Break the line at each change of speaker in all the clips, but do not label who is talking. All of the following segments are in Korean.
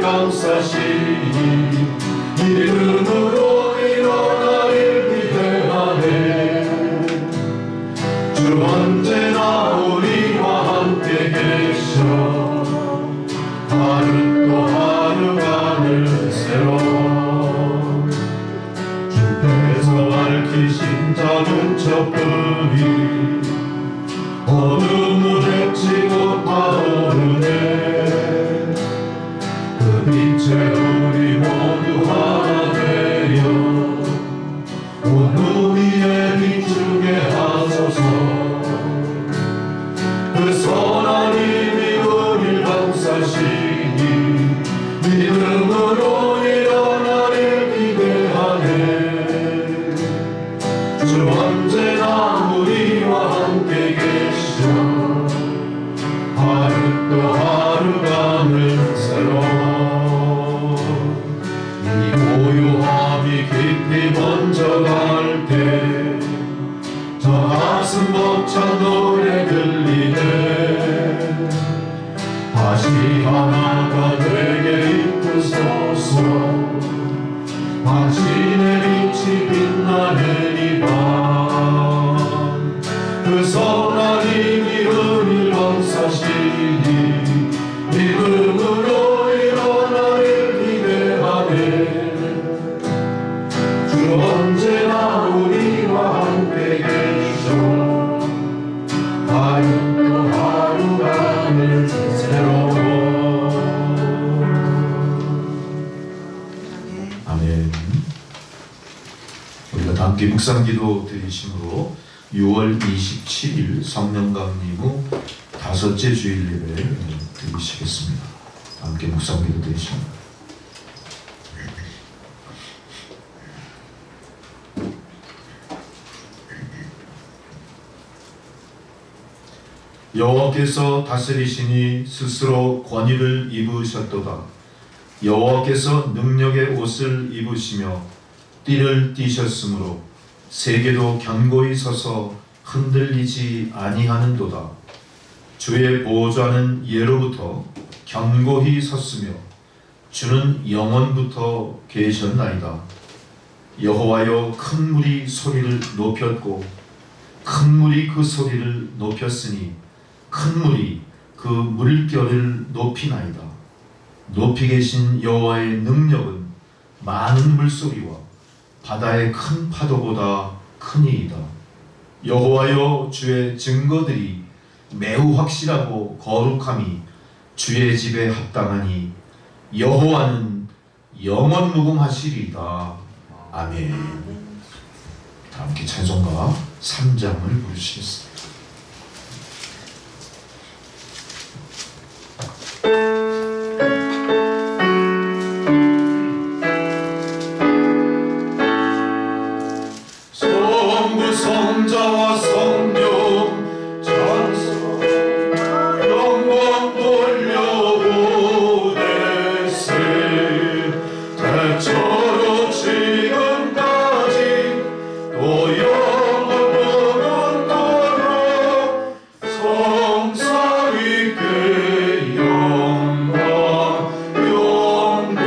감사시니 믿음으로 일어나길 기대하네. 주 언제나 우리와 함께 계셔 하루 또 하루가 새로워. 주께서 밝히신 작은 촛불이 어둠을 헤치고 타오르네. 그 빛에 우리 모두 하나 되어 온 우리에 비추게 하소서. 그 선한 힘이 우릴 감싸시니 믿음으로 일어나길 기대하네. 주 언제나 우리와 함께 계셔 하루 또 하루가 늘 새로워. 이 고요함이 깊이 번져갈 때 저 가슴 벅찬 노래 들리네. 다시 하나가 되게 이끄소서. 당신의 빛이 빛나는 이 밤 그 선한 힘이 우릴 감싸시니 믿음으로 일어나길 기대하네. 주 언제나 우리와 함께 계셔 하루 또 하루가 늘 새로워.
아멘. 우리가 다 함께 묵상기도 드리심으로 6월 27일 성령강림 후 5째 주일 예배를 드리시겠습니다. 함께 묵상기도 드리십니다. 여호와께서 다스리시니 스스로 권위를 입으셨도다. 여호와께서 능력의 옷을 입으시며 띠를 띠셨으므로 세계도 견고히 서서 흔들리지 아니하는도다. 주의 보호자는 예로부터 견고히 섰으며 주는 영원부터 계셨나이다. 여호와여, 큰 물이 소리를 높였고 큰 물이 그 소리를 높였으니 큰 물이 그 물결을 높이나이다. 높이 계신 여호와의 능력은 많은 물소리와 바다의 큰 파도보다 크니이다. 여호와여, 주의 증거들이 매우 확실하고 거룩함이 주의 집에 합당하니 여호와는 영원 무궁하시리이다. 아멘. 다 함께 찬송가 3장을 부르시겠습니다.
성자와 성령 찬송 영광 돌려보내세. 대처로 지금까지 또 영원 무궁토록 성삼위께 영광 영광.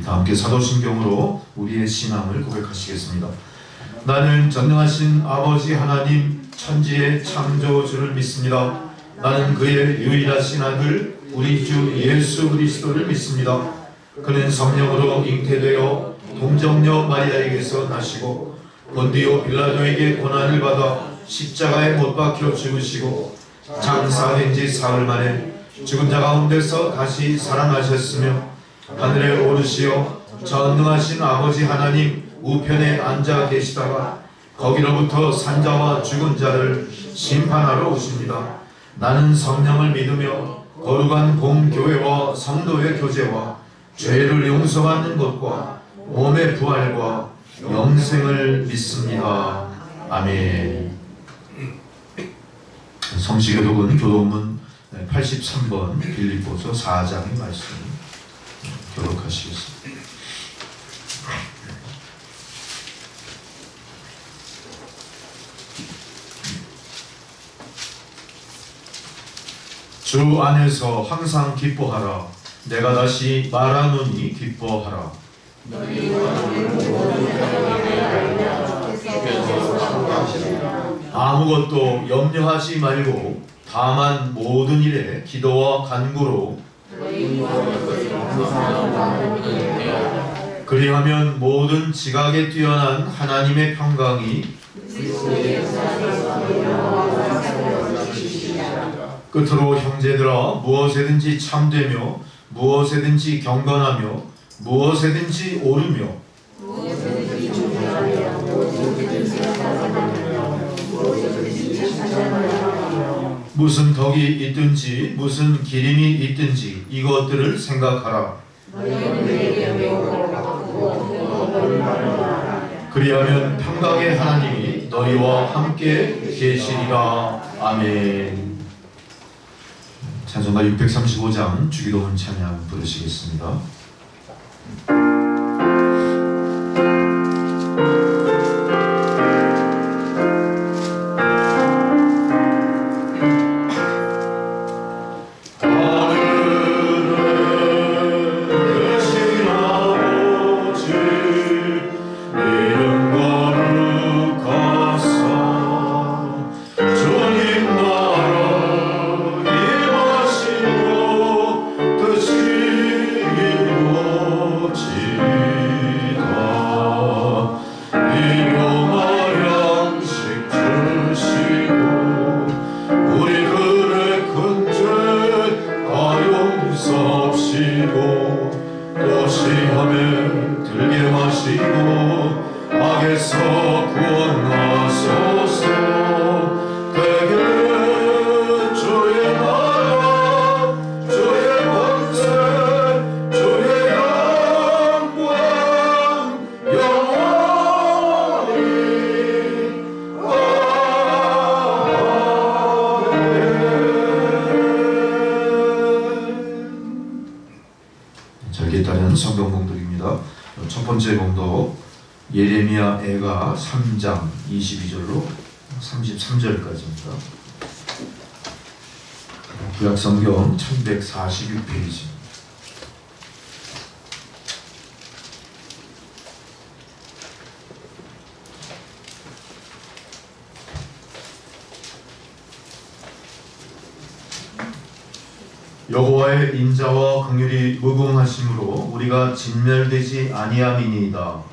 함께 사도신경으로 우리의 신앙을 고백하시겠습니다. 나는 전능하신 아버지 하나님 천지의 창조주를 믿습니다. 나는 그의 유일하신 아들 우리 주 예수 그리스도를 믿습니다. 그는 성령으로 잉태되어 동정녀 마리아에게서 나시고 본디오 빌라도에게 고난을 받아 십자가에 못 박혀 죽으시고 장사된 지 사흘 만에 죽은 자 가운데서 다시 살아나셨으며 하늘에 오르시어 전능하신 아버지 하나님 우편에 앉아 계시다가 거기로부터 산자와 죽은 자를 심판하러 오십니다. 나는 성령을 믿으며 거룩한 공교회와 성도의 교제와 죄를 용서받는 것과 몸의 부활과 영생을 믿습니다. 아멘. 성시교독은 교독문 83번 빌립보서 4장의 말씀 교독하시겠습니다. 주 안에서 항상 기뻐하라. 내가 다시 말하노니 기뻐하라. 아무것도 염려하지 말고 다만 모든 일에 기도와 간구로 그리하면 모든 지각에 뛰어난 하나님의 평강이 끝으로 형제들아 무엇에든지 참되며 무엇에든지 경건하며 무엇에든지 옳으며 무슨 덕이 있든지 무슨 기림이 있든지 이것들을 생각하라. 그리하면 평강의 하나님이 너희와 함께 계시리라. 아멘. 찬송가 635장 주기도문 찬양 부르시겠습니다. 절기에 따른 성경 봉독입니다. 첫 번째 봉독 예레미야 애가 3장 22절로 33절까지입니다. 구약 성경 1146페이지. 여호와의 인자와 긍휼이 무궁하심으로 우리가 진멸되지 아니함이니이다.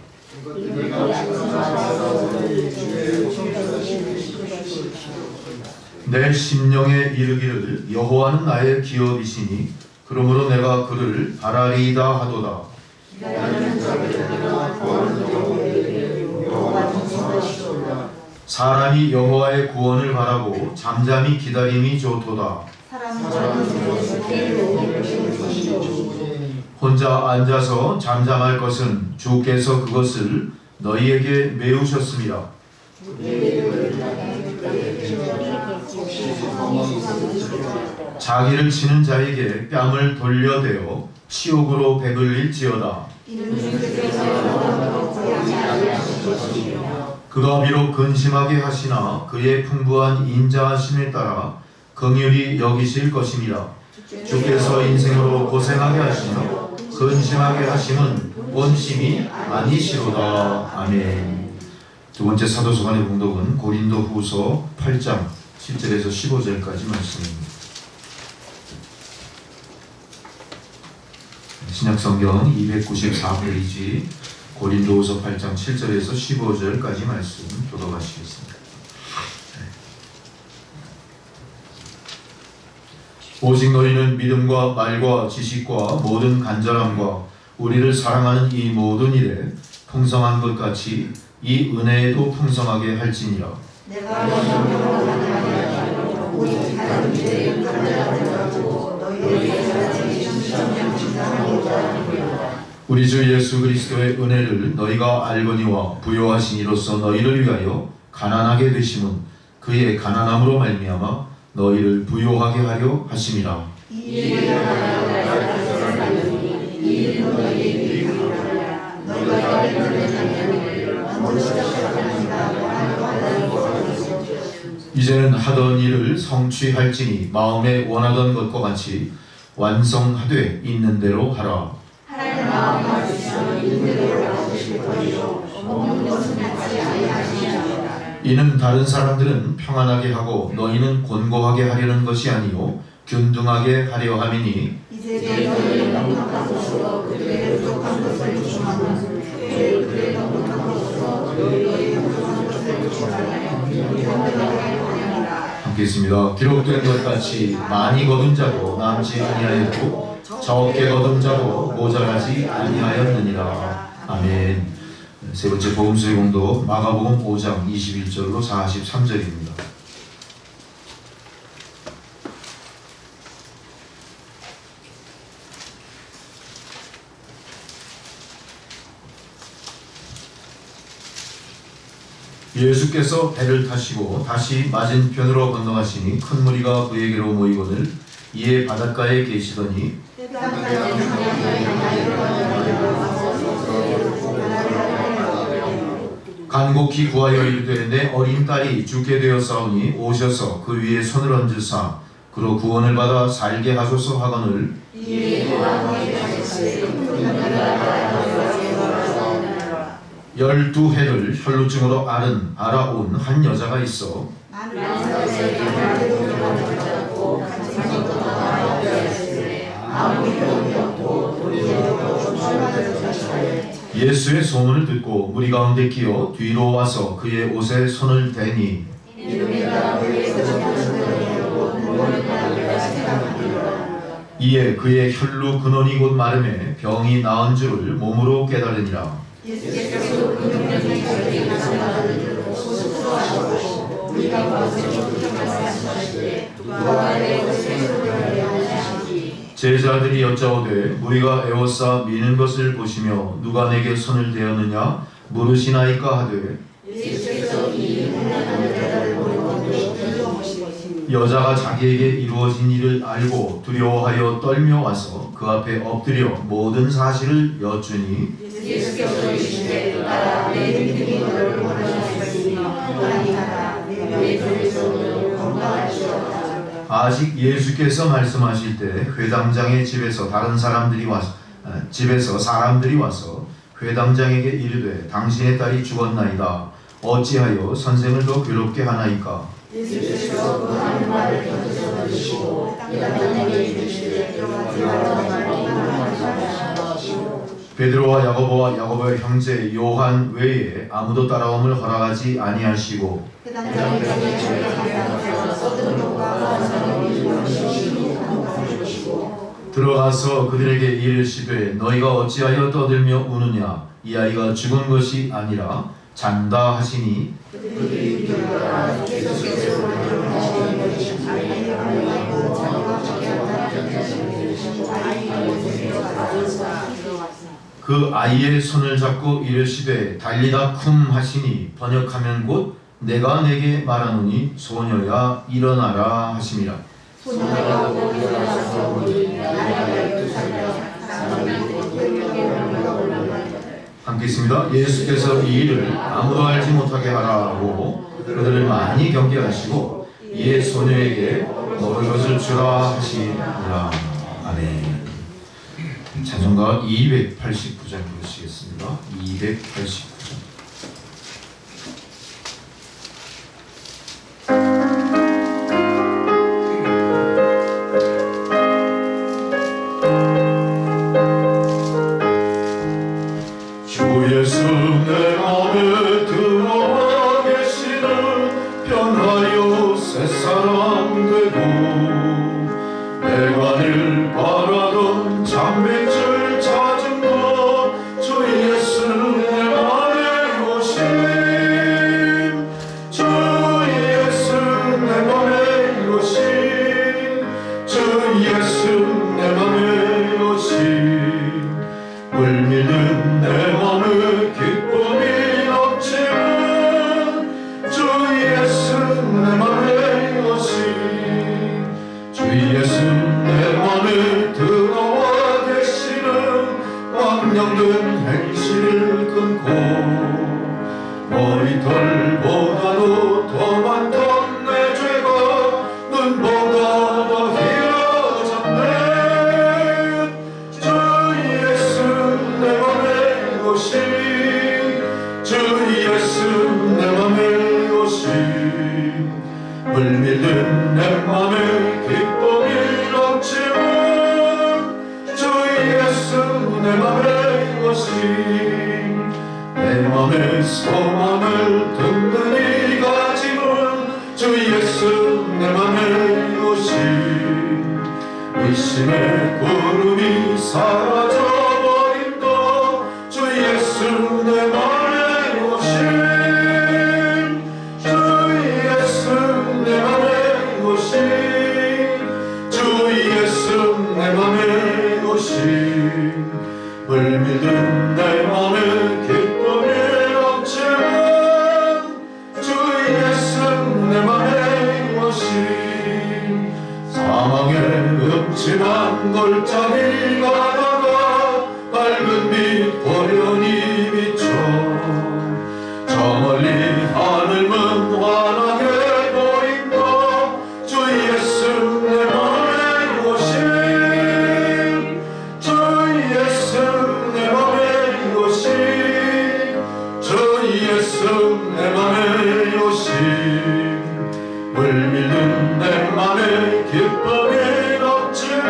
내 심령에 이르기를 여호와는 나의 기업이시니 그러므로 내가 그를 바라리이다 하도다. 사람이 여호와의 구원을 바라고 잠잠히 기다림이 좋도다. 혼자 앉아서 잠잠할 것은 주께서 그것을 너희에게 메우셨습니다. 자기를 치는 자에게 뺨을 돌려대어 치욕으로 베풀릴지어다. 그가 비록 근심하게 하시나 그의 풍부한 인자하심에 따라 긍휼히 여기실 것입니다. 주께서 인생으로 고생하게 하시며 근심하게 하심은 원심이 아니시로다. 아멘. 두 번째 사도서관의 봉독은 고린도 후서 8장 10절에서 15절까지 말씀입니다. 신약성경 294페이지 고린도후서 8장 7절에서 15절까지 말씀 교독하시겠습니다. 오직 너희는 믿음과 말과 지식과 모든 간절함과 우리를 사랑하는 이 모든 일에 풍성한 것 같이 이 은혜에도 풍성하게 할지니라. 우리 주 예수 그리스도의 은혜를 너희가 알거니와 부요하신 이로써 너희를 위하여 가난하게 되심은 그의 가난함으로 말미암아 너희를 부요하게 하려 하심이라. 이제는 하던 일을 성취할지니 마음에 원하던 것과 같이 완성하되 있는 대로 하라.
할 마음을 주시면 있는 대로 하실 것이요 없는 것은 하지 아니하시리라.
이는 다른 사람들은 평안하게 하고 너희는 곤고하게 하려는 것이 아니요 균등하게 하려 함이니
이제 너희는 넉넉한 것으로 그들의 부족한 것을 주시면 그들의 넉넉한 것으로 너희의 부족한 것을 주시하여 평안하게 하리라.
함께 있습니다. 기록된 것 같이 많이 거둔 자도 남지 아니하였고 적게 거둔 자도 모자라지 아니하였느니라. 아멘. 세 번째 복음서의 공도 마가복음 5장 21절로 43절입니다. 예수께서 배를 타시고 다시 맞은편으로 건너가시니 큰 무리가 그에게로 모이거늘 이에 바닷가에 계시더니 간곡히 구하여 이르되 내 어린 딸이 죽게 되었사오니 오셔서 그 위에 손을 얹으사 그로 구원을 받아 살게 하소서 하거늘 열두 해를 혈루증으로 알아온 한 여자가 있어 예수의 소문을 듣고 무리 가운데 끼어 뒤로 와서 그의 옷에 손을 대니 이에 그의 혈루 근원이 곧 마름에 병이 나은 줄을 몸으로 깨달으니라. 제자들이 여짜오되 우리가 에워싸 미는 것을 보시며 누가 내게 손을 대었느냐 물으시나이까 하되 여자가 자기에게 이루어진 일을 알고 두려워하여 떨며 와서 그 앞에 엎드려 모든 사실을 여쭈니 아직 예수께서 말씀하실 때 회당장의 집에서 사람들이 와서 회당장에게 이르되 당신의 딸이 죽었나이다. 어찌하여 선생을 더 괴롭게 하나이까?
예수께서 그 하는 말을 들으시고 회당장에게 이르시되 들어가지 말라.
베드로와 야고보의 형제 요한 외에 아무도 따라옴을 허락하지 아니하시고 들어가서 그들에게 이르시되 너희가 어찌하여 떠들며 우느냐 이 아이가 죽은 것이 아니라 잔다 하시니 그 아이의 손을 잡고 이르시되 달리다 쿰 하시니 번역하면 곧 내가 내게 말하노니 소녀야 일어나라 하심이라.
소녀가 곧 일어나서 보니 나이가 12살이라
함께 있습니다. 예수께서 이 일을 아무도 알지 못하게 하라고 그들을 많이 경계하시고 이에 소녀에게 먹을 것을 주라 하시니라. 아멘. 찬송가 289장 부르시겠습니다. 289장.
주 예수 내 맘에 들어와 계시는 변하여 새사람 되고 내가 늘 바라던 잠빛을 찾은 것 주 예수 내 맘에 소망을 든든히 가지는 주 예수 내 맘의 오심 의심의 구름이 사라져버린다 주 예수 내 맘의 오심 주 예수 내 맘의 오심 주 예수 내 맘의 오심 물밀든 내 맘에 기쁨이 넘치는 주 예수 내 맘에 오심 사망의 음침한 골짜기 가다가 밝은 빛 고련히 비춰 저 멀리 하늘문 환하게 보인다 주 예수 내 맘에 오심 주 예수 내 맘에 오심 주 예수 내 맘에 오심 물밀든 내 맘에 기쁨이 넘치는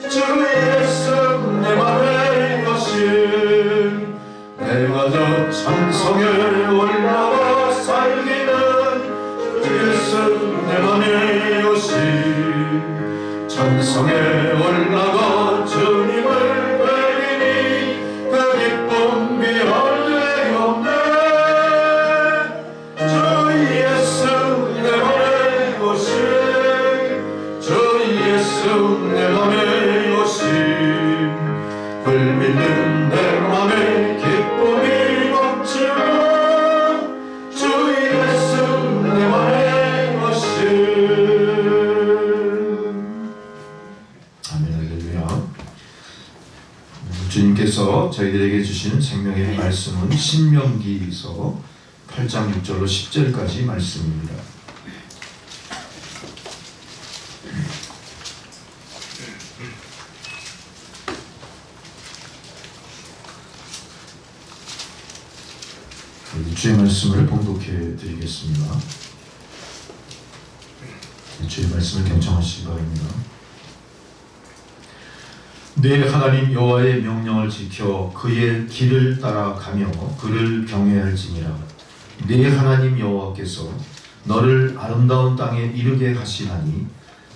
주 예수 내 맘에 오심 내가 저 찬송에 올라가 살기는 주 예수 내 맘에 오심 찬송에 올라가 주님을 뵈리니 그 기쁨 비할 데 없네 주 예수 내 맘에 오심 주 예수 내 맘에 오심 불밀는 내 맘에 기쁨이 넘치는 주 예수 내 맘에 오심
아멘. 할렐루야. 주님께서 저희들에게 주신 생명의 말씀은 신명기서 8장 6절로 10절까지 말씀입니다. 주의 말씀을 봉독해 드리겠습니다. 주의 말씀을 경청하시기 바랍니다. 내 하나님 여호와의 명령을 지켜 그의 길을 따라가며 그를 경외할지니라. 내 하나님 여호와께서 너를 아름다운 땅에 이르게 하시나니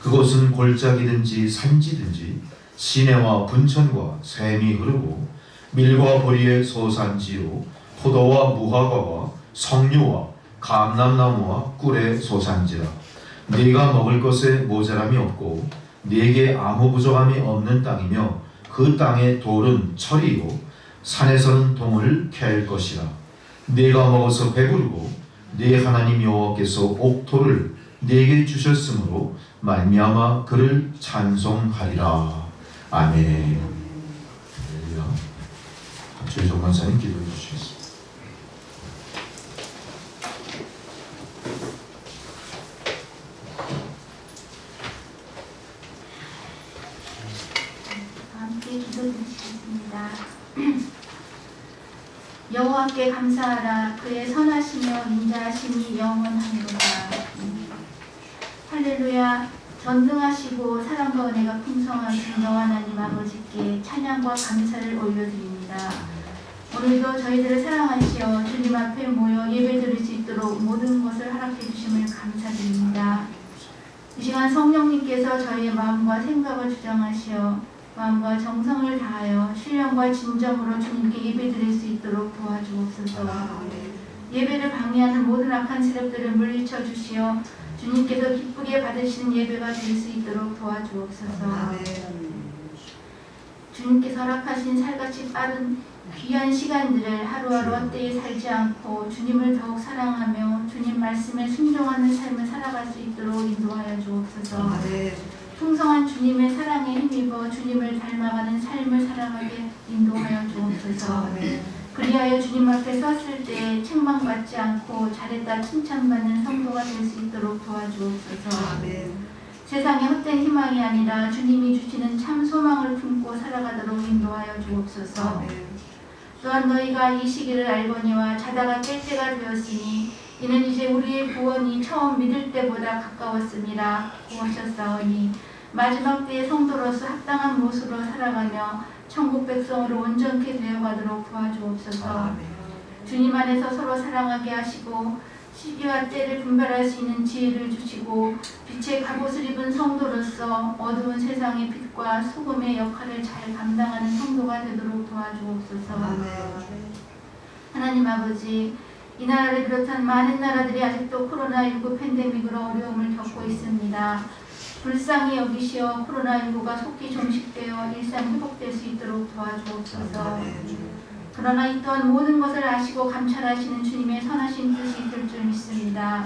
그곳은 골짜기든지 산지든지 시내와 분천과 샘이 흐르고 밀과 보리의 소산지요 포도와 무화과와 석류와 감람나무와 꿀의 소산지라. 네가 먹을 것에 모자람이 없고 네게 아무 부족함이 없는 땅이며 그 땅의 돌은 철이요 산에서는 동을 캘 것이라. 네가 먹어서 배부르고 네 하나님 여호와께서 옥토를 네게 주셨으므로 말미암아 그를 찬송하리라. 아멘. 할렐루야. 저희 정관사님 기도해 주시겠습니다.
기도드리겠습니다. 여호와께 감사하라. 그의 선하시며 인자하심이 영원하노라. 할렐루야. 전능하시고 사랑과 은혜가 풍성하신 여호와 하나님 아버지께 찬양과 감사를 올려드립니다. 오늘도 저희들을 사랑하시어 주님 앞에 모여 예배드릴 수 있도록 모든 것을 허락해 주심을 감사드립니다. 이 시간 성령님께서 저희의 마음과 생각을 주장하시어 마음과 정성을 다하여 신령과 진정으로 주님께 예배드릴 수 있도록 도와주옵소서. 예배를 방해하는 모든 악한 세력들을 물리쳐 주시어 주님께서 기쁘게 받으시는 예배가 될 수 있도록 도와주옵소서. 주님께서 허락하신 살같이 빠른 귀한 시간들을 하루하루 헛되이 살지 않고 주님을 더욱 사랑하며 주님 말씀에 순종하는 삶을 살아갈 수 있도록 인도하여 주옵소서. 풍성한 주님의 사랑에 힘입어 주님을 닮아가는 삶을 살아가게 인도하여 주옵소서. 그리하여 주님 앞에 섰을 때 책망받지 않고 잘했다 칭찬받는 성도가 될 수 있도록 도와주옵소서. 세상에 헛된 희망이 아니라 주님이 주시는 참 소망을 품고 살아가도록 인도하여 주옵소서. 또한 너희가 이 시기를 알거니와 자다가 깰 때가 되었으니 이는 이제 우리의 구원이 처음 믿을 때보다 가까웠음이라 고하셨사오니 마지막 때의 성도로서 합당한 모습으로 살아가며 천국 백성으로 온전케 되어가도록 도와주옵소서. 주님 안에서 서로 사랑하게 하시고 시기와 때를 분별할 수 있는 지혜를 주시고 빛의 갑옷을 입은 성도로서 어두운 세상의 빛과 소금의 역할을 잘 감당하는 성도가 되도록 도와주옵소서. 하나님 아버지, 이 나라를 비롯한 많은 나라들이 아직도 코로나19 팬데믹으로 어려움을 겪고 있습니다. 불쌍히 여기시어 코로나19가 속히 종식되어 일상 회복될 수 있도록 도와주옵소서. 그러나 이 또한 모든 것을 아시고 감찰하시는 주님의 선하신 뜻이 있을 줄 믿습니다.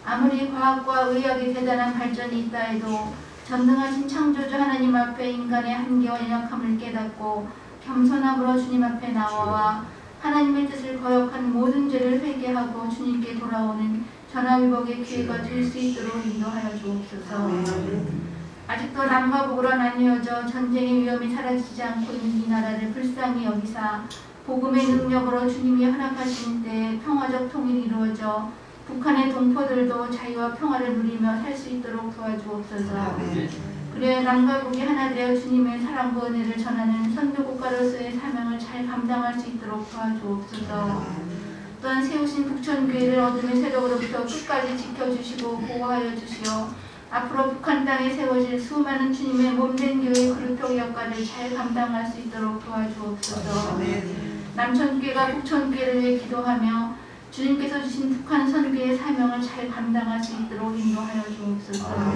아무리 과학과 의학의 대단한 발전이 있다 해도 전능하신 창조주 하나님 앞에 인간의 한계와 연약함을 깨닫고 겸손함으로 주님 앞에 나와 하나님의 뜻을 거역한 모든 죄를 회개하고 주님께 돌아오는 전화위복의 기회가 될 수 있도록 인도하여 주옵소서. 아직도 남과 북으로 나뉘어져 전쟁의 위험이 사라지지 않고 있는 이 나라를 불쌍히 여기사 복음의 능력으로 주님이 허락하신 때에 평화적 통일이 이루어져 북한의 동포들도 자유와 평화를 누리며 살 수 있도록 도와주옵소서. 그래야 남과 북이 하나 되어 주님의 사랑과 은혜를 전하는 선교국가로서의 사명을 잘 감당할 수 있도록 도와주옵소서. 또한 세우신 북촌교회를 어둠의 세력으로부터 끝까지 지켜주시고 보호하여 주시어 앞으로 북한 땅에 세워질 수많은 주님의 몸된 교회의 그루터기 역할을 잘 감당할 수 있도록 도와주옵소서. 남촌교회가 북촌교회를 위해 기도하며 주님께서 주신 북한 선교의 사명을 잘 감당할 수 있도록 인도하여 주옵소서.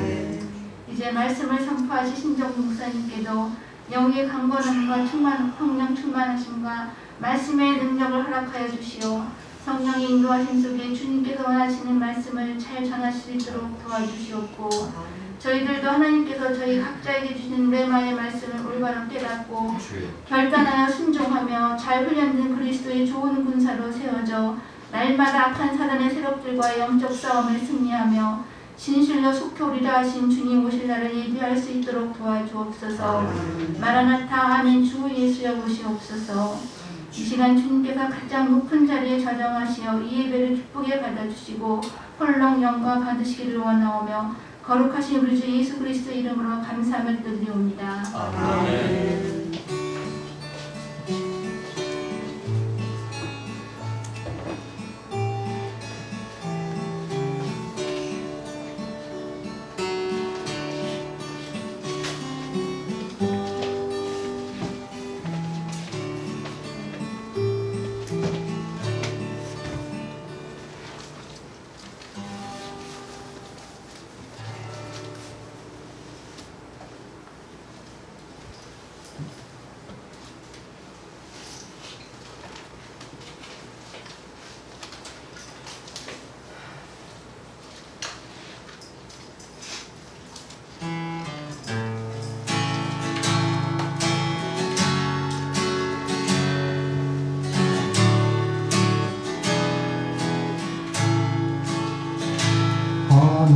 이제 말씀을 선포하신 신정 목사님께도 영의 강건함과 성령 충만하심과 말씀의 능력을 허락하여 주시오. 성령의 인도하심 속에 주님께서 원하시는 말씀을 잘 전하실 수 있도록 도와주시옵고 저희들도 하나님께서 저희 각자에게 주신 레마의 말씀을 올바로 깨닫고 결단하여 순종하며 잘 훈련된 그리스도의 좋은 군사로 세워져 날마다 악한 사단의 세력들과의 영적 싸움을 승리하며 진실로 속히 오리라 하신 주님 오실 날을 예비할 수 있도록 도와주옵소서. 마라나타 아멘. 주 예수여 오시옵소서. 이 시간 주님께서 가장 높은 자리에 좌정하시어 이 예배를 기쁘게 받아주시고 홀렁 영광 받으시기를 원하오며 거룩하신 우리 주 예수 그리스도 이름으로 감사함을 드리옵니다. 아멘.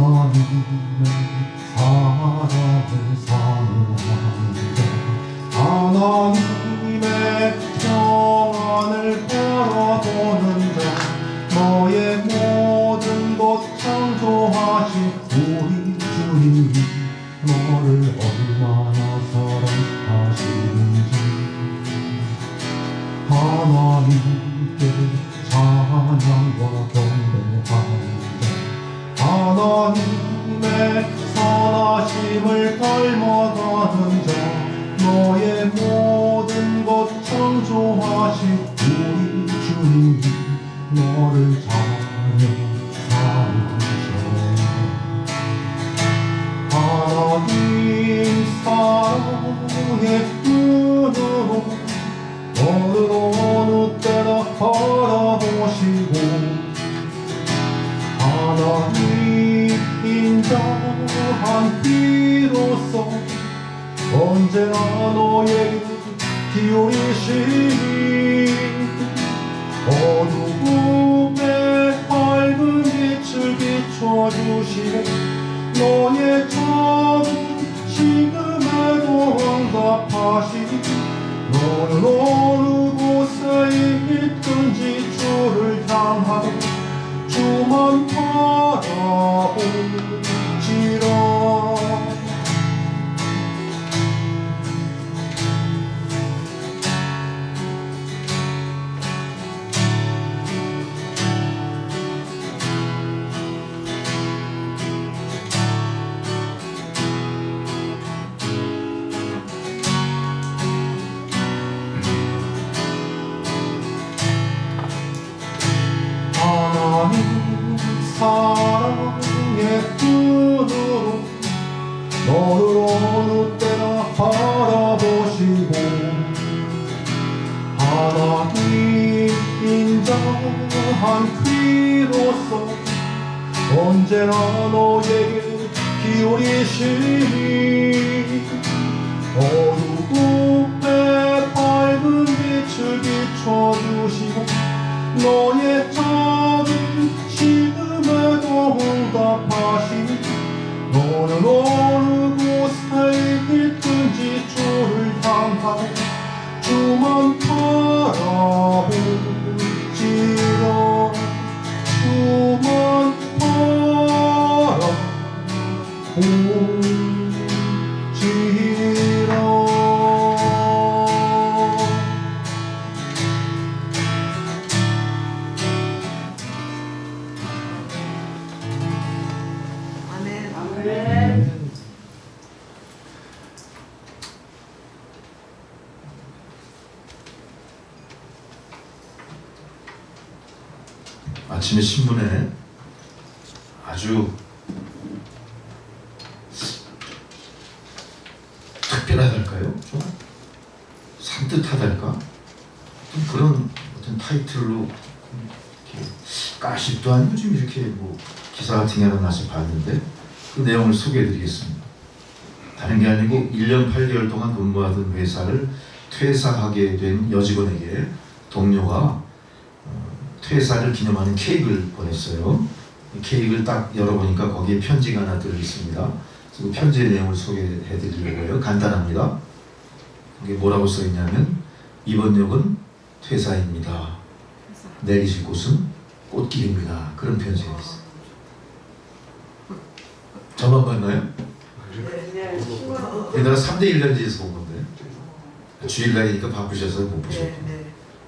하나님의 사랑을 사모하는데 하나님의 평안을 바라보는 자 너의 모든 것 창조하신 우리 주님이 너를 얼마나 사랑하시는지 하나님께 찬양과 경배하는데 하나님의 선하심을 닮아가는 자 너의 모든 것 창조하신 우리 주님이 너를 하나님 사랑의 눈으로 너를 어느 때나 바라보시고 하나님 인자한 비로소 언제나 너에게 기울이시니 어두움에 밝은 빛을 비춰주시고 너의 작은 지금에도 응답하시니 너는 어느 곳에 있든지 주를 향하고 주만 바라보지라. 사랑의 눈으로 너를 어느 때나 바라보시고 하나님 인정한 귀로서 언제나 너에게 기울이시니 어두움에 밝은 빛을 비춰주시고 너의 작은 시름에도 응답하시니 너는 어느 곳에 있든지 주를 향하여 주만 바라보지라 주만
아침에 신문에 아주 특별하달까요? 좀 산뜻하달까? 좀 그런 어떤 타이틀로 이렇게 가십도 아니고 좀 이렇게 뭐 기사 같은 게 하나 나서 봤는데 그 내용을 소개해드리겠습니다. 다른 게 아니고 1년 8개월 동안 근무하던 회사를 퇴사하게 된 여직원에게 동료가 퇴사를 기념하는 케이크를 보냈어요. 케이크를 딱 열어보니까 거기에 편지가 하나 들어있습니다. 그 편지의 내용을 소개해드리려고요. 간단합니다. 이게 뭐라고 써있냐면 이번 역은 퇴사입니다. 내리실 곳은 꽃길입니다. 그런 편지가 있어요. 저만 봤나요? 내가 3대1 단지에서 본 건데 주일날이니까 바쁘셔서 못 보셨고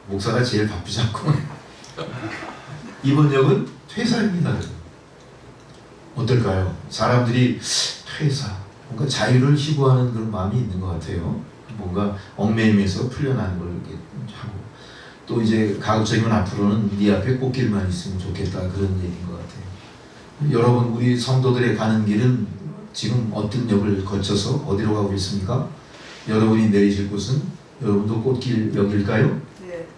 목사가 제일 바쁘지 않고 이번 역은 퇴사입니다. 어떨까요? 사람들이 퇴사, 뭔가 자유를 희구하는 그런 마음이 있는 것 같아요. 뭔가 얽매임에서 풀려나는 걸 이렇게 하고 또 이제 가급적이면 앞으로는 네 앞에 꽃길만 있으면 좋겠다 그런 얘기인 것 같아요. 여러분 우리 성도들의 가는 길은 지금 어떤 역을 거쳐서 어디로 가고 있습니까? 여러분이 내리실 곳은 여러분도 꽃길역일까요? 네.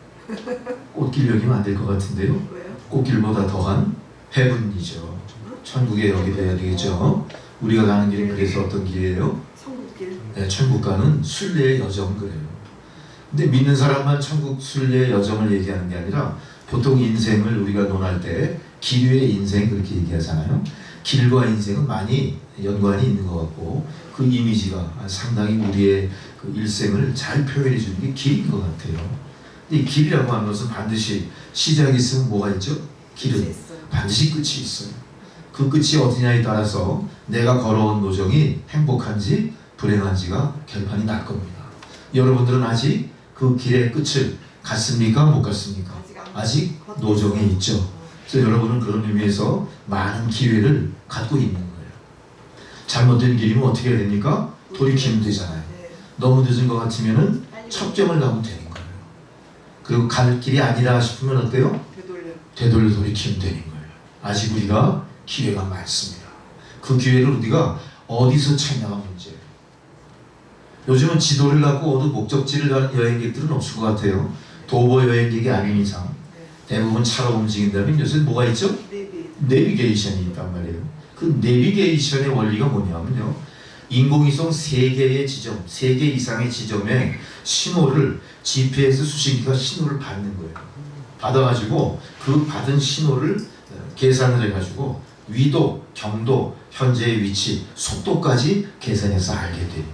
꽃길역이면 안 될 것 같은데요.
왜요?
꽃길보다 더한 헤븐이죠. 천국의 역이 돼야 되겠죠. 우리가 가는 길은 그래서 어떤 길이에요?
천국길.
네, 천국 가는 순례의 여정 그래요. 근데 믿는 사람만 천국 순례의 여정을 얘기하는 게 아니라 보통 인생을 우리가 논할 때 길 위의 인생 그렇게 얘기하잖아요. 길과 인생은 많이 연관이 있는 것 같고 그 이미지가 상당히 우리의 그 일생을 잘 표현해 주는 게 길인 것 같아요. 이 길이라고 하는 것은 반드시 시작이 있으면 뭐가 있죠? 길은 반드시 끝이 있어요. 그 끝이 어디냐에 따라서 내가 걸어온 노정이 행복한지 불행한지가 결판이 날 겁니다. 여러분들은 아직 그 길의 끝을 갔습니까? 못 갔습니까? 아직 노정에 있죠. 그래서 여러분은 그런 의미에서 많은 기회를 갖고 있는 거예요. 잘못된 길이면 어떻게 해야 됩니까? 돌이키면 되잖아요. 너무 늦은 것 같으면은 첩경을 가면 되는 거예요. 그리고 갈 길이 아니라 싶으면 어때요? 되돌려 돌이키면 되는 거예요. 아직 우리가 기회가 많습니다. 그 기회를 우리가 어디서 찾냐가 문제예요. 요즘은 지도를 갖고 어느 목적지를 가는 여행객들은 없을 것 같아요. 도보 여행객이 아닌 이상 대부분 차로 움직인다면 요새 뭐가 있죠? 내비게이션이 있단 말이에요. 그 내비게이션의 원리가 뭐냐면요. 인공위성 3개의 지점, 3개 이상의 지점에 신호를 GPS 수신기가 신호를 받는 거예요. 받아가지고 그 받은 신호를 계산을 해가지고 위도, 경도, 현재의 위치, 속도까지 계산해서 알게 돼요.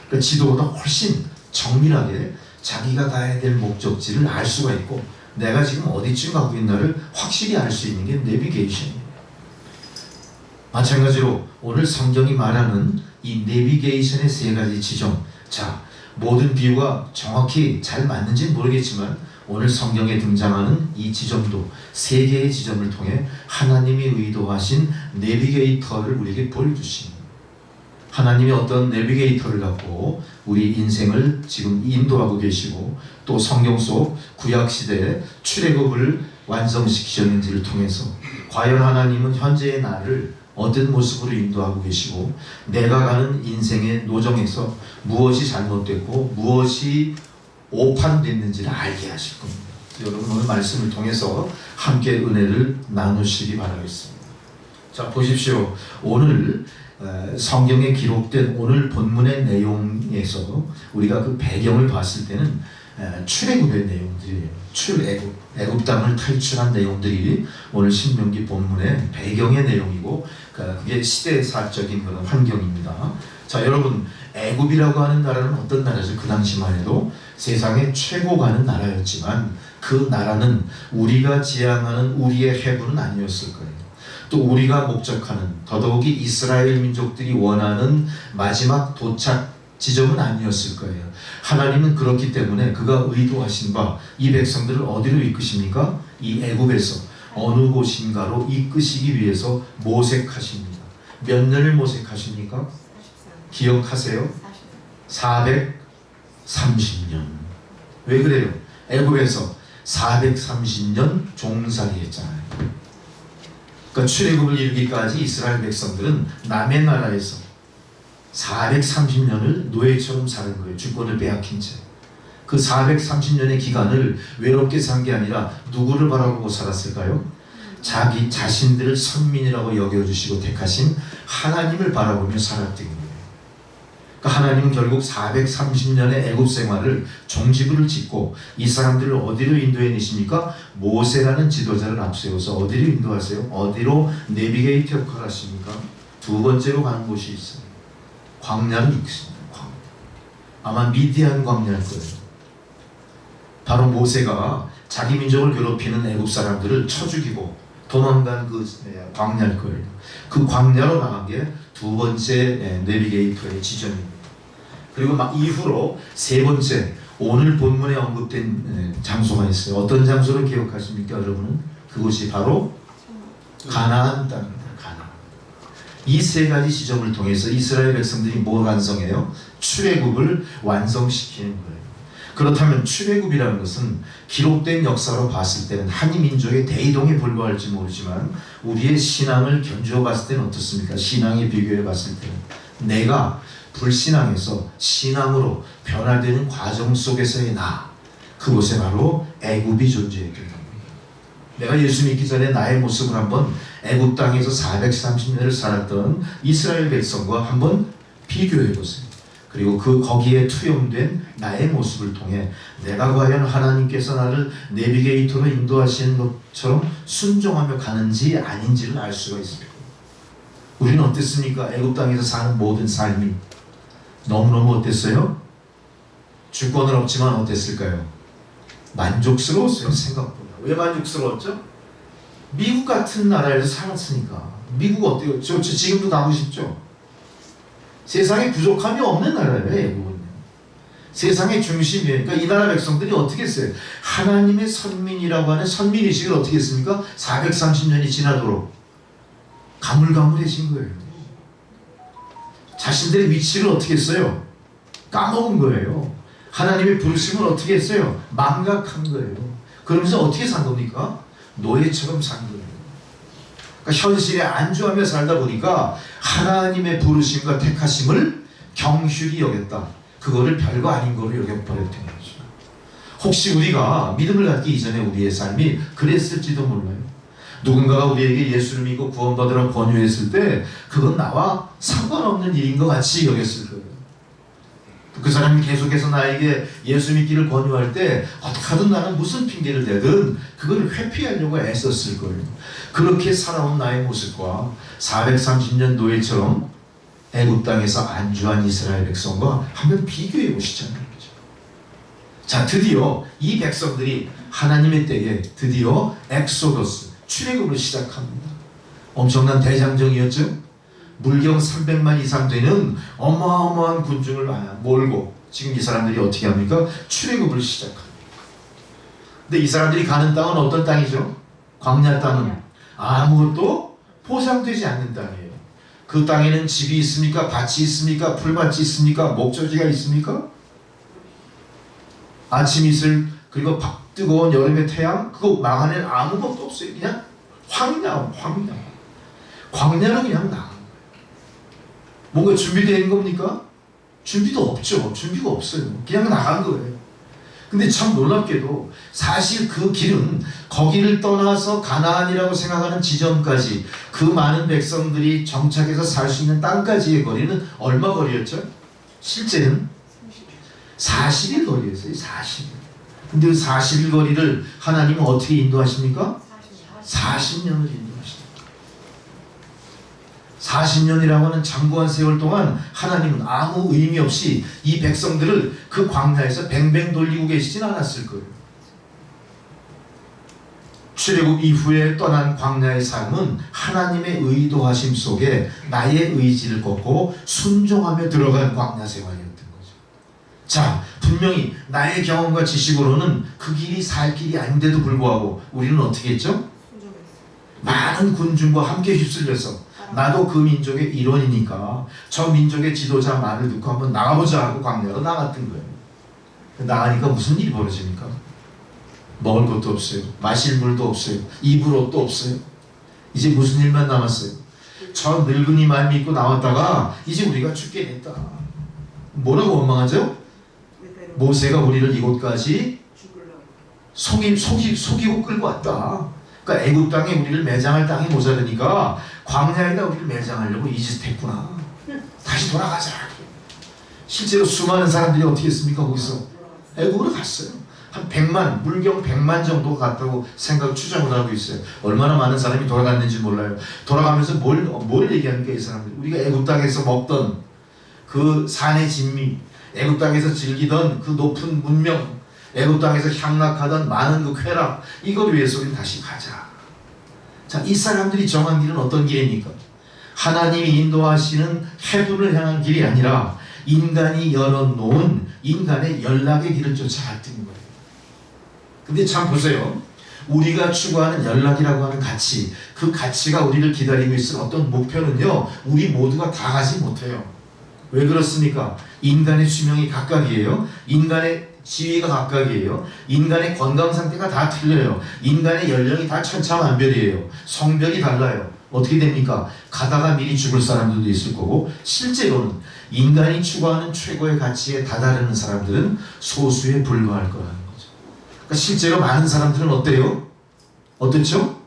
그러니까 지도보다 훨씬 정밀하게 자기가 가야 될 목적지를 알 수가 있고 내가 지금 어디쯤 가고 있나를 확실히 알 수 있는 게 내비게이션이에요. 마찬가지로 오늘 성경이 말하는 이 내비게이션의 3가지 지점, 자 모든 비유가 정확히 잘 맞는지는 모르겠지만 오늘 성경에 등장하는 이 지점도 3개의 지점을 통해 하나님이 의도하신 내비게이터를 우리에게 보여주십니다. 하나님이 어떤 내비게이터를 갖고 우리 인생을 지금 인도하고 계시고 또 성경 속 구약시대에 출애굽을 완성시키셨는지를 통해서 과연 하나님은 현재의 나를 어떤 모습으로 인도하고 계시고 내가 가는 인생의 노정에서 무엇이 잘못됐고 무엇이 오판됐는지를 알게 하실 겁니다. 여러분 오늘 말씀을 통해서 함께 은혜를 나누시기 바라겠습니다. 자 보십시오. 오늘 성경에 기록된 오늘 본문의 내용에서 우리가 그 배경을 봤을 때는 출애굽의 내용들이에요. 애굽 땅을 탈출한 내용들이 오늘 신명기 본문의 배경의 내용이고 그게 시대사적인 그런 환경입니다. 자 여러분 애굽이라고 하는 나라는 어떤 나라죠? 그 당시만 해도 세상에 최고 가는 나라였지만 그 나라는 우리가 지향하는 우리의 해부는 아니었을 거예요. 또 우리가 목적하는 더더욱이 이스라엘 민족들이 원하는 마지막 도착 지점은 아니었을 거예요. 하나님은 그렇기 때문에 그가 의도하신 바 이 백성들을 어디로 이끄십니까? 이 애굽에서 어느 곳인가로 이끄시기 위해서 모색하십니다. 몇 년을 모색하십니까? 기억하세요? 430년. 왜 그래요? 애굽에서 430년 종살이 했잖아요. 그러니까 출애굽을 이루기까지 이스라엘 백성들은 남의 나라에서 430년을 노예처럼 사는 거예요. 주권을 빼앗긴 채. 그 430년의 기간을 외롭게 산 게 아니라 누구를 바라보고 살았을까요? 자기 자신들을 선민이라고 여겨주시고 택하신 하나님을 바라보며 살았던 거예요. 그러니까 하나님은 결국 430년의 애굽 생활을 종지부를 짓고 이 사람들을 어디로 인도해 내십니까? 모세라는 지도자를 앞세워서 어디로 인도하세요? 어디로 내비게이터 역할을 하십니까? 두 번째로 가는 곳이 있어요. 광야를 이끄십니다. 아마 미디안 광야일 거예요. 바로 모세가 자기 민족을 괴롭히는 애굽 사람들을 쳐 죽이고 도망간 그 광야일 거예요. 그 광야로 나간 게 두 번째 내비게이터의 지점입니다. 그리고 막 이후로 세 번째 오늘 본문에 언급된 장소가 있어요. 어떤 장소를 기억하십니까, 여러분은? 그곳이 바로 가나안 땅입니다. 가나안. 이 세 가지 지점을 통해서 이스라엘 백성들이 뭘 완성해요? 출애굽을 완성시키는 거예요. 그렇다면 출애굽이라는 것은 기록된 역사로 봤을 때는 한 민족의 대이동에 불과할지 모르지만 우리의 신앙을 견주어 봤을 때는 어떻습니까? 신앙에 비교해 봤을 때는 내가 불신앙에서 신앙으로 변화되는 과정 속에서의 나, 그곳에 바로 애굽이 존재했던 겁니다. 내가 예수 믿기 전에 나의 모습을 한번 애굽 땅에서 430년을 살았던 이스라엘 백성과 한번 비교해 보세요. 그리고 거기에 투영된 나의 모습을 통해 내가 과연 하나님께서 나를 내비게이터로 인도하시는 것처럼 순종하며 가는지 아닌지를 알 수가 있습니다. 우리는 어땠습니까? 애굽 땅에서 사는 모든 삶이 너무너무 어땠어요? 주권은 없지만 어땠을까요? 만족스러웠어요. 생각보다. 왜 만족스러웠죠? 미국 같은 나라에서 살았으니까. 미국 어때요? 저 지금도 가고 싶죠? 세상에 부족함이 없는 나라예요. 애굽은. 세상의 중심이에요. 그러니까 이 나라 백성들이 어떻게 했어요? 하나님의 선민이라고 하는 선민의식을 어떻게 했습니까? 430년이 지나도록 가물가물해진 거예요. 자신들의 위치를 어떻게 했어요? 까먹은 거예요. 하나님의 부르심을 어떻게 했어요? 망각한 거예요. 그러면서 어떻게 산 겁니까? 노예처럼 산 거예요. 그러니까 현실에 안주하며 살다 보니까 하나님의 부르심과 택하심을 경휼히 여겼다. 그거를 별거 아닌 거로 여겨버렸던 거죠. 혹시 우리가 믿음을 갖기 이전에 우리의 삶이 그랬을지도 몰라요. 누군가가 우리에게 예수를 믿고 구원받으라고 권유했을 때 그건 나와 상관없는 일인 것 같이 여겼을 거예요. 그 사람이 계속해서 나에게 예수 믿기를 권유할 때 어떻게든 나는 무슨 핑계를 대든 그걸 회피하려고 애썼을 거예요. 그렇게 살아온 나의 모습과 430년 노예처럼 애굽 땅에서 안주한 이스라엘 백성과 한번 비교해 보시자는 거죠. 자, 드디어 이 백성들이 하나님의 때에 드디어 엑소더스, 출애굽을 시작합니다. 엄청난 대장정이었죠. 물경 300만 이상 되는 어마어마한 군중을 몰고 지금 이 사람들이 어떻게 합니까? 출애굽을 시작합니다. 근데 이 사람들이 가는 땅은 어떤 땅이죠? 광야 땅은 아무것도 포장되지 않는 땅이에요. 그 땅에는 집이 있습니까? 밭이 있습니까? 풀밭이 있습니까? 목조지가 있습니까? 아침 이슬 그리고 뜨거운 여름의 태양 그거 막아낼 아무것도 없어요. 그냥 광야로 그냥 나간 거예요. 뭔가 준비되어 있는 겁니까? 준비도 없죠. 준비가 없어요. 그냥 나간 거예요. 근데 참 놀랍게도 사실 그 길은 거기를 떠나서 가나안이라고 생각하는 지점까지 그 많은 백성들이 정착해서 살 수 있는 땅까지의 거리는 얼마 거리였죠? 실제는 40일 거리였어요. 40일. 근데 그 40일 거리를 하나님은 어떻게 인도하십니까? 40년을 인도하십니다. 40년이라고 하는 장구한 세월 동안 하나님은 아무 의미 없이 이 백성들을 그 광야에서 뱅뱅 돌리고 계시진 않았을 거예요. 출애굽 이후에 떠난 광야의 삶은 하나님의 의도하심 속에 나의 의지를 꺾고 순종하며 들어간 광야 생활이었던 거죠. 자, 분명히 나의 경험과 지식으로는 그 길이 살 길이 아닌데도 불구하고 우리는 어떻게 했죠? 많은 군중과 함께 휩쓸려서 나도 그 민족의 일원이니까 저 민족의 지도자 말을 듣고 한번 나가보자 하고 광야로 나갔던 거예요. 나가니까 무슨 일이 벌어집니까? 먹을 것도 없어요. 마실 물도 없어요. 입을 옷도 없어요. 이제 무슨 일만 남았어요? 저 늙은이 말 믿고 나왔다가 이제 우리가 죽게 됐다. 뭐라고 원망하죠? 모세가 우리를 이곳까지 속이고 끌고 왔다. 그러니까 애굽 땅에 우리를 매장할 땅이 모자르니까 광야에다 우리를 매장하려고 이 짓을 했구나. 다시 돌아가자. 실제로 수많은 사람들이 어떻게 했습니까? 거기서 애굽으로 갔어요. 한 100만, 물경 100만 정도가 갔다고 추정을 하고 있어요. 얼마나 많은 사람이 돌아갔는지 몰라요. 돌아가면서 뭘 얘기하는 게 이 사람들. 우리가 애굽 땅에서 먹던 그 산의 진미, 애굽 땅에서 즐기던 그 높은 문명, 애굽 땅에서 향락하던 많은 그 쾌락, 이걸 위해서 우리 다시 가자. 자, 이 사람들이 정한 길은 어떤 길입니까? 하나님이 인도하시는 헤븐을 향한 길이 아니라 인간이 열어놓은 인간의 연락의 길을 쫓아갔던 거예요. 근데 참 보세요. 우리가 추구하는 연락이라고 하는 가치, 그 가치가 우리를 기다리고 있을 어떤 목표는요, 우리 모두가 다 가지 못해요. 왜 그렇습니까? 인간의 수명이 각각이에요. 인간의 지위가 각각이에요. 인간의 건강 상태가 다 틀려요. 인간의 연령이 다 천차만별이에요. 성별이 달라요. 어떻게 됩니까? 가다가 미리 죽을 사람들도 있을 거고, 실제로는 인간이 추구하는 최고의 가치에 다다르는 사람들은 소수에 불과할 거라는 거죠. 그러니까 실제로 많은 사람들은 어때요? 어떻죠?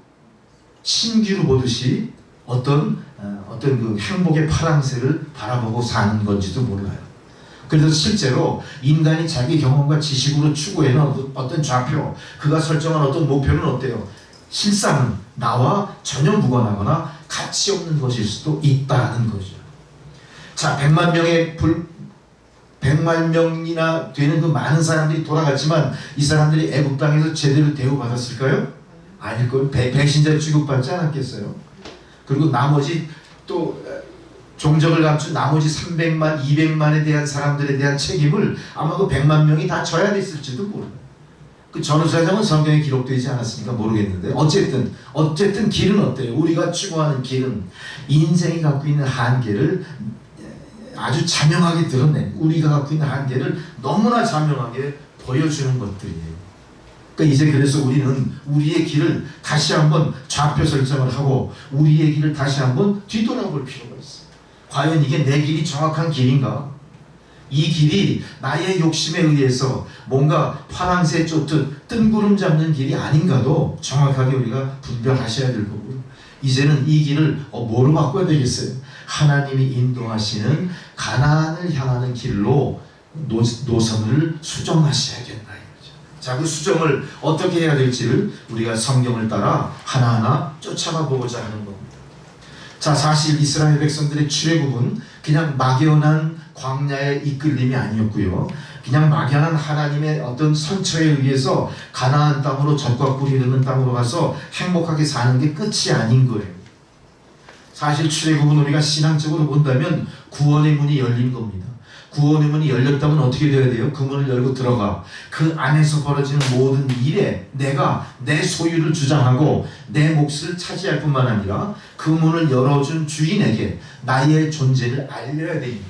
신기루 보듯이 어떤 그 행복의 파랑새를 바라보고 사는 건지도 몰라요. 그래서 실제로 인간이 자기 경험과 지식으로 추구해는 어떤 좌표, 그가 설정한 어떤 목표는 어때요? 실상은 나와 전혀 무관하거나 가치 없는 것일 수도 있다는 거죠. 자, 100만 명이나 되는 그 많은 사람들이 돌아갔지만 이 사람들이 애굽 땅에서 제대로 대우받았을까요? 아닐 걸. 배신자 취급받지 않았겠어요? 그리고 나머지 또 종적을 감춘 나머지 300만, 200만에 대한 사람들에 대한 책임을 아마 그 100만 명이 다 져야 됐을지도 몰라요. 그 전후사정은 성경에 기록되지 않았으니까 모르겠는데 어쨌든 길은 어때요? 우리가 추구하는 길은 인생이 갖고 있는 한계를 아주 자명하게 드러낸, 우리가 갖고 있는 한계를 너무나 자명하게 보여주는 것들이에요. 그러니까 이제 그래서 우리는 우리의 길을 다시 한번 좌표 설정을 하고 우리의 길을 다시 한번 뒤돌아볼 필요가 있어요. 과연 이게 내 길이 정확한 길인가? 이 길이 나의 욕심에 의해서 뭔가 파랑새 쫓듯 뜬구름 잡는 길이 아닌가도 정확하게 우리가 분별하셔야 될 거고요. 이제는 이 길을 뭐로 바꿔야 되겠어요? 하나님이 인도하시는 가나안을 향하는 길로 노선을 수정하셔야 된다. 자, 그 수정을 어떻게 해야 될지를 우리가 성경을 따라 하나하나 쫓아가 보고자 하는 겁니다. 자, 사실 이스라엘 백성들의 출애굽은 그냥 막연한 광야의 이끌림이 아니었고요. 그냥 막연한 하나님의 어떤 선처에 의해서 가나안 땅으로 젖과 꿀이 흐르는 땅으로 가서 행복하게 사는 게 끝이 아닌 거예요. 사실 출애굽은 우리가 신앙적으로 본다면 구원의 문이 열린 겁니다. 구원의 문이 열렸다면 어떻게 돼야 돼요? 그 문을 열고 들어가 그 안에서 벌어지는 모든 일에 내가 내 소유를 주장하고 내 몫을 차지할 뿐만 아니라 그 문을 열어준 주인에게 나의 존재를 알려야 됩니다.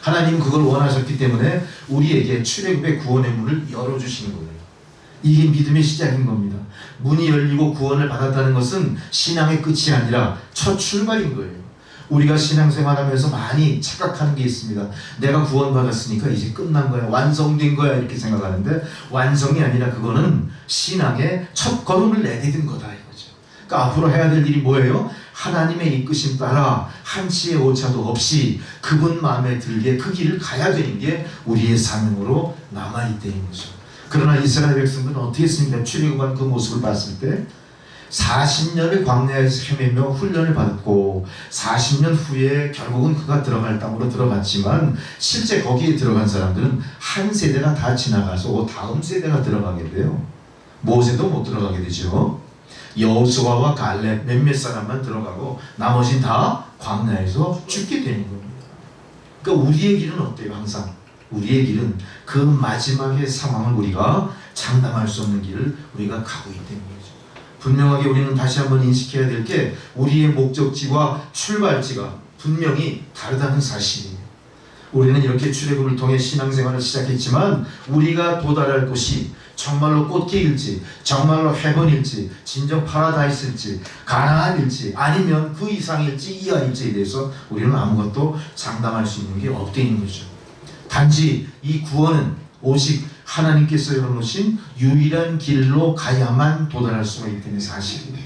하나님은 그걸 원하셨기 때문에 우리에게 출애굽의 구원의 문을 열어주시는 거예요. 이게 믿음의 시작인 겁니다. 문이 열리고 구원을 받았다는 것은 신앙의 끝이 아니라 첫 출발인 거예요. 우리가 신앙생활하면서 많이 착각하는 게 있습니다. 내가 구원받았으니까 이제 끝난 거야, 완성된 거야 이렇게 생각하는데, 완성이 아니라 그거는 신앙의 첫 걸음을 내디딘 거다 이거죠. 그러니까 앞으로 해야 될 일이 뭐예요? 하나님의 이끄심 따라 한치의 오차도 없이 그분 마음에 들게 그 길을 가야 되는 게 우리의 사명으로 남아있다는 거죠. 그러나 이스라엘 백성들은 어떻게 했습니까? 출애굽한 그 모습을 봤을 때 40년을 광야에서 헤매며 훈련을 받았고 40년 후에 결국은 그가 들어갈 땅으로 들어갔지만, 실제 거기에 들어간 사람들은 한 세대가 다 지나가서 다음 세대가 들어가게 돼요. 모세도 못 들어가게 되죠. 여호수아와 갈렙 몇몇 사람만 들어가고 나머지는 다 광야에서 죽게 되는 겁니다. 그러니까 우리의 길은 어때요? 항상 우리의 길은 그 마지막의 상황을 우리가 장담할 수 없는 길을 우리가 가고 있다는 거죠. 분명하게 우리는 다시 한번 인식해야 될 게, 우리의 목적지와 출발지가 분명히 다르다는 사실이에요. 우리는 이렇게 출애굽을 통해 신앙생활을 시작했지만, 우리가 도달할 곳이 정말로 꽃길일지, 정말로 헤븐일지, 진정 파라다이스일지, 가나안일지, 아니면 그 이상일지 이하일지에 대해서 우리는 아무것도 장담할 수 있는 게 없다는 거죠. 단지 이 구원은 오직 하나님께서 열어놓으신 유일한 길로 가야만 도달할 수가 있다는 사실이에요.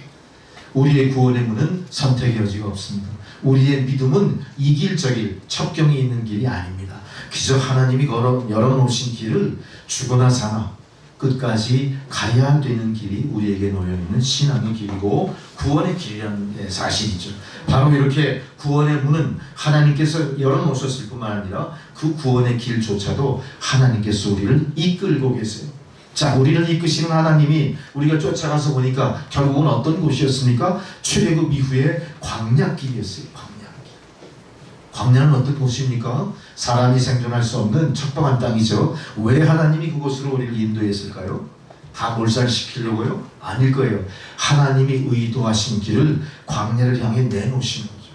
우리의 구원의 문은 선택의 여지가 없습니다. 우리의 믿음은 이 길 저 길, 첩경이 있는 길이 아닙니다. 그저 하나님이 열어놓으신 길을 죽으나 사나 끝까지 가야 되는 길이 우리에게 놓여있는 신앙의 길이고 구원의 길이라는 사실이죠. 바로 이렇게 구원의 문은 하나님께서 열어놓으셨을 뿐만 아니라 그 구원의 길조차도 하나님께서 우리를 이끌고 계세요. 자, 우리를 이끄시는 하나님이 우리가 쫓아가서 보니까 결국은 어떤 곳이었습니까? 출애굽 이후에 광야길이었어요. 광야는 어떤 곳입니까? 사람이 생존할 수 없는 척박한 땅이죠. 왜 하나님이 그곳으로 우리를 인도했을까요? 다 몰살시키려고요? 아닐 거예요. 하나님이 의도하신 길을 광야를 향해 내놓으신 거죠.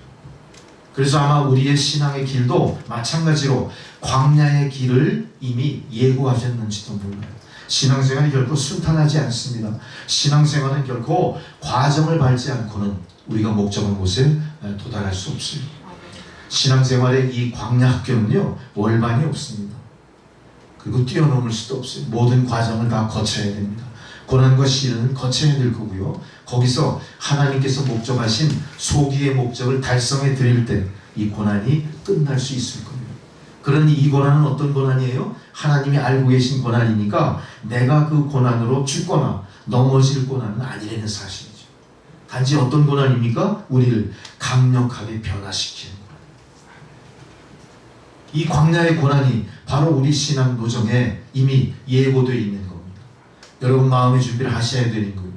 그래서 아마 우리의 신앙의 길도 마찬가지로 광야의 길을 이미 예고하셨는지도 몰라요. 신앙생활이 결코 순탄하지 않습니다. 신앙생활은 결코 과정을 밟지 않고는 우리가 목적한 곳에 도달할 수 없어요. 신앙생활의 이 광야 학교는요, 월반이 없습니다. 그리고 뛰어넘을 수도 없어요. 모든 과정을 다 거쳐야 됩니다. 고난과 시련을 거쳐야 될 거고요. 거기서 하나님께서 목적하신 소기의 목적을 달성해 드릴 때 이 고난이 끝날 수 있을 겁니다. 그러니 이 고난은 어떤 고난이에요? 하나님이 알고 계신 고난이니까 내가 그 고난으로 죽거나 넘어질 고난은 아니라는 사실이죠. 단지 어떤 고난입니까? 우리를 강력하게 변화시키는 고난. 이 광야의 고난이 바로 우리 신앙 노정에 이미 예고되어 있는 겁니다. 여러분 마음의 준비를 하셔야 되는 거예요.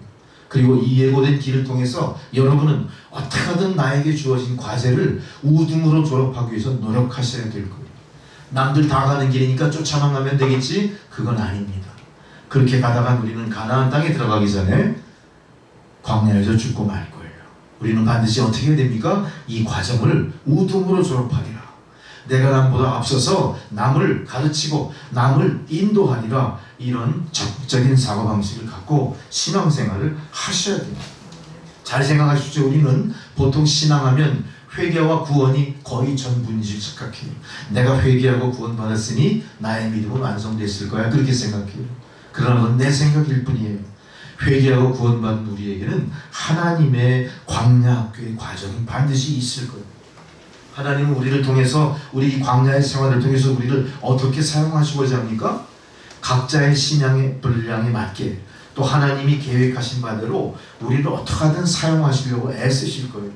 그리고 이 예고된 길을 통해서 여러분은 어떻게든 나에게 주어진 과제를 우등으로 졸업하기 위해서 노력하셔야 될 거예요. 남들 다 가는 길이니까 쫓아만 가면 되겠지? 그건 아닙니다. 그렇게 가다가 우리는 가나안 땅에 들어가기 전에 광야에서 죽고 말 거예요. 우리는 반드시 어떻게 해야 됩니까? 이 과정을 우등으로 졸업하리라. 내가 남보다 앞서서 남을 가르치고 남을 인도하리라. 이런 적극적인 사고방식을 갖고 신앙생활을 하셔야 됩니다. 잘 생각하십시오. 우리는 보통 신앙하면 회개와 구원이 거의 전부인 줄 착각해요. 내가 회개하고 구원받았으니 나의 믿음은 완성됐을 거야. 그렇게 생각해요. 그러나 그건 내 생각일 뿐이에요. 회개하고 구원받은 우리에게는 하나님의 광야학교의 과정이 반드시 있을 거예요. 하나님은 우리를 통해서 우리 이 광야의 생활을 통해서 우리를 어떻게 사용하시고자 합니까? 각자의 신앙의 분량에 맞게 또 하나님이 계획하신 바대로 우리를 어떻게든 사용하시려고 애쓰실 거예요.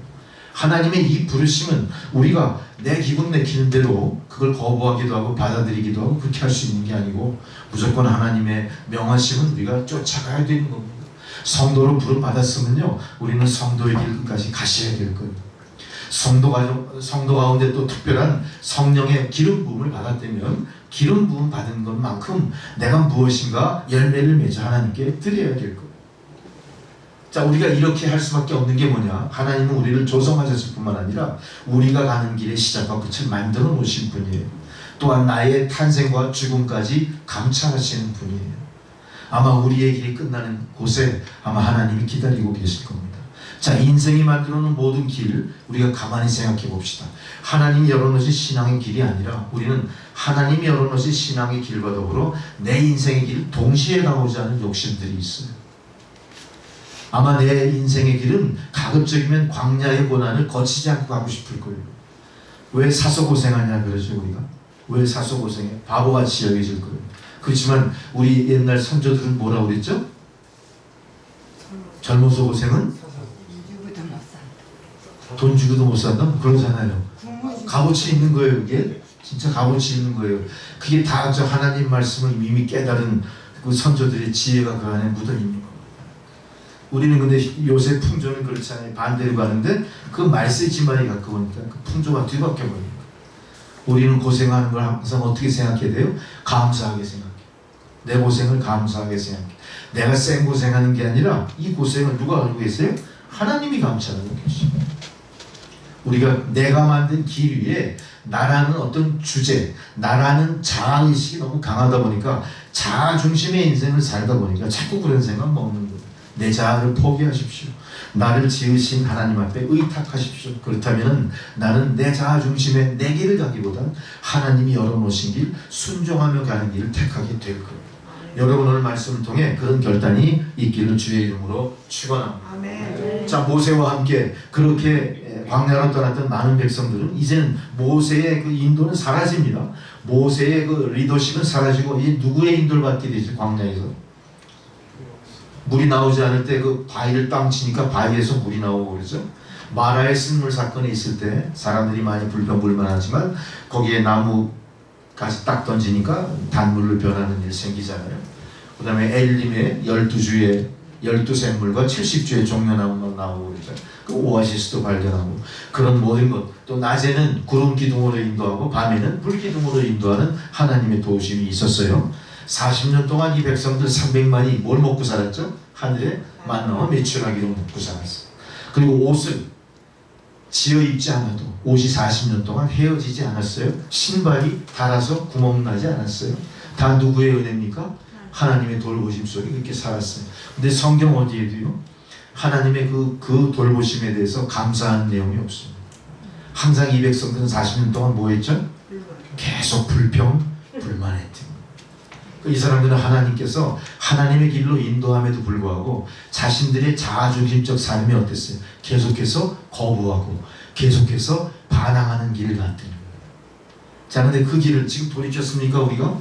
하나님의 이 부르심은 우리가 내 기분 내키는 대로 그걸 거부하기도 하고 받아들이기도 하고 그렇게 할 수 있는 게 아니고 무조건 하나님의 명하심은 우리가 쫓아가야 되는 겁니다. 성도로 부름 받았으면요, 우리는 성도의 길 끝까지 가셔야 될 거예요. 성도 가운데 또 특별한 성령의 기름 부음을 받았다면 기름 부음 받은 것만큼 내가 무엇인가 열매를 맺어 하나님께 드려야 될 거예요. 자, 우리가 이렇게 할 수밖에 없는 게 뭐냐? 하나님은 우리를 조성하셨을 뿐만 아니라 우리가 가는 길의 시작과 끝을 만들어 놓으신 분이에요. 또한 나의 탄생과 죽음까지 감찰하시는 분이에요. 아마 우리의 길이 끝나는 곳에 아마 하나님이 기다리고 계실 겁니다. 자, 인생이 만들어 놓은 모든 길을 우리가 가만히 생각해 봅시다. 하나님이 열어놓으신 신앙의 길이 아니라 우리는 하나님이 열어놓으신 신앙의 길과 더불어 내 인생의 길을 동시에 가고자 하는 욕심들이 있어요. 아마 내 인생의 길은 가급적이면 광야의 고난을 거치지 않고 가고 싶을 거예요. 왜 사서 고생하냐 그러죠 우리가. 왜 사서 고생해? 바보같이 여겨질 거예요. 그렇지만 우리 옛날 선조들은 뭐라고 그랬죠? 젊어서 고생은 돈 주고도 못 산다? 그러잖아요. 값어치 있는 거예요. 그게 진짜 값어치 있는 거예요. 그게 다 저 하나님 말씀을 이미 깨달은 그 선조들의 지혜가 그 안에 묻어 있는 겁니다. 우리는 근데 요새 풍조는 그렇지 않아요. 반대로 가는데 그 말세지만이 가까우니까 그 풍조가 뒤바뀌어 버립니다. 우리는 고생하는 걸 항상 어떻게 생각해야 돼요? 감사하게 생각해. 내 고생을 감사하게 생각해. 내가 쌩 고생하는 게 아니라 이 고생을 누가 알고 계세요? 하나님이 감사하고 계십니다. 우리가 내가 만든 길 위에 나라는 어떤 주제, 나라는 자아의식이 너무 강하다 보니까 자아 중심의 인생을 살다 보니까 자꾸 그런 생각 먹는 거예요. 내 자아를 포기하십시오. 나를 지으신 하나님 앞에 의탁하십시오. 그렇다면 나는 내 자아 중심의 내 길을 가기보다 하나님이 열어놓으신 길, 순종하며 가는 길을 택하게 될 거예요. 여러분 오늘 말씀을 통해 그런 결단이 있기를 주의 이름으로 축원합니다.
아멘.
자, 모세와 함께 그렇게 광야로 떠났던 많은 백성들은 이제는 모세의 그 인도는 사라집니다. 모세의 그 리더십은 사라지고 이제 누구의 인도를 받게 되지? 광야에서 물이 나오지 않을 때 그 바위를 땅 치니까 바위에서 물이 나오고 그러죠. 마라의 쓴물 사건이 있을 때 사람들이 많이 불평불만하지만 거기에 나무까지 딱 던지니까 단물로 변하는 일 생기잖아요. 그 다음에 엘림의 12주의 12샘물과 70주의 종려나무가 나오고 그러죠. 그 오아시스도 발견하고 그런 모든 것. 또 낮에는 구름 기둥으로 인도하고 밤에는 불 기둥으로 인도하는 하나님의 도우심이 있었어요. 40년 동안 이 백성들 300만이 뭘 먹고 살았죠? 하늘의 만나와 메추라기로 먹고 살았어요. 그리고 옷을 지어 입지 않아도 옷이 40년 동안 헤어지지 않았어요. 신발이 닳아서 구멍 나지 않았어요. 다 누구의 은혜입니까? 하나님의 돌보심 속에 그렇게 살았어요. 근데 성경 어디에도요 하나님의 그 돌보심에 대해서 감사하는 내용이 없습니다. 항상 이 백성들은 40년 동안 뭐 했죠? 계속 불평불만했죠. 이 사람들은 하나님께서 하나님의 길로 인도함에도 불구하고 자신들의 자아중심적 삶이 어땠어요? 계속해서 거부하고 계속해서 반항하는 길을 갔던 거예요. 자, 근데 그 길을 지금 돌이켰습니까? 우리가?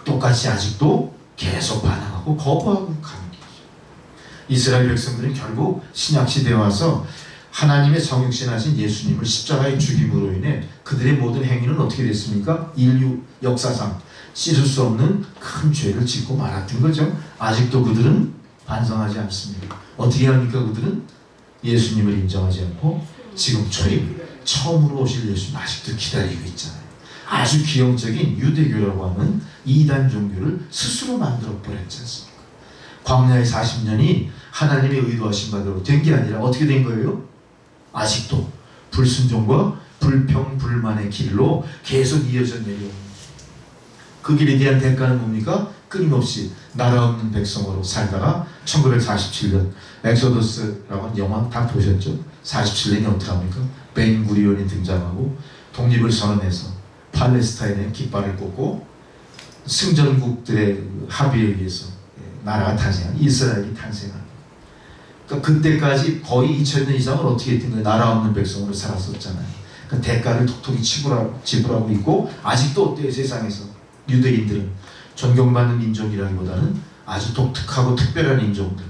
똑같이 아직도 계속 반항하고 거부하고 가는 길이죠. 이스라엘 백성들은 결국 신약시대에 와서 하나님의 성육신하신 예수님을 십자가에 죽임으로 인해 그들의 모든 행위는 어떻게 됐습니까? 인류 역사상 씻을 수 없는 큰 죄를 짓고 말았던 거죠. 아직도 그들은 반성하지 않습니다. 어떻게 합니까? 그들은 예수님을 인정하지 않고 지금 초림, 처음으로 오실 예수님 아직도 기다리고 있잖아요. 아주 기형적인 유대교라고 하는 이단 종교를 스스로 만들어 버렸지 않습니까? 광야의 40년이 하나님의 의도하신 바대로 된 게 아니라 어떻게 된 거예요? 아직도 불순종과 불평불만의 길로 계속 이어져 내려옵니다. 그 길에 대한 대가는 뭡니까? 끊임없이 나라 없는 백성으로 살다가 1947년 엑소더스라고 하는 영화 다 보셨죠? 47년이 어떻게 합니까? 벤구리온이 등장하고 독립을 선언해서 팔레스타인의 깃발을 꽂고 승전국들의 합의에 의해서 나라가 탄생한 이스라엘이 탄생합니다. 그러니까 그때까지 거의 2000년 이상을 어떻게 했던 거예요? 나라 없는 백성으로 살았었잖아요. 그 대가를 톡톡히 지불하고 있고 아직도 어때요? 세상에서 유대인들은 존경받는 민족이라기보다는 아주 독특하고 특별한 인종들,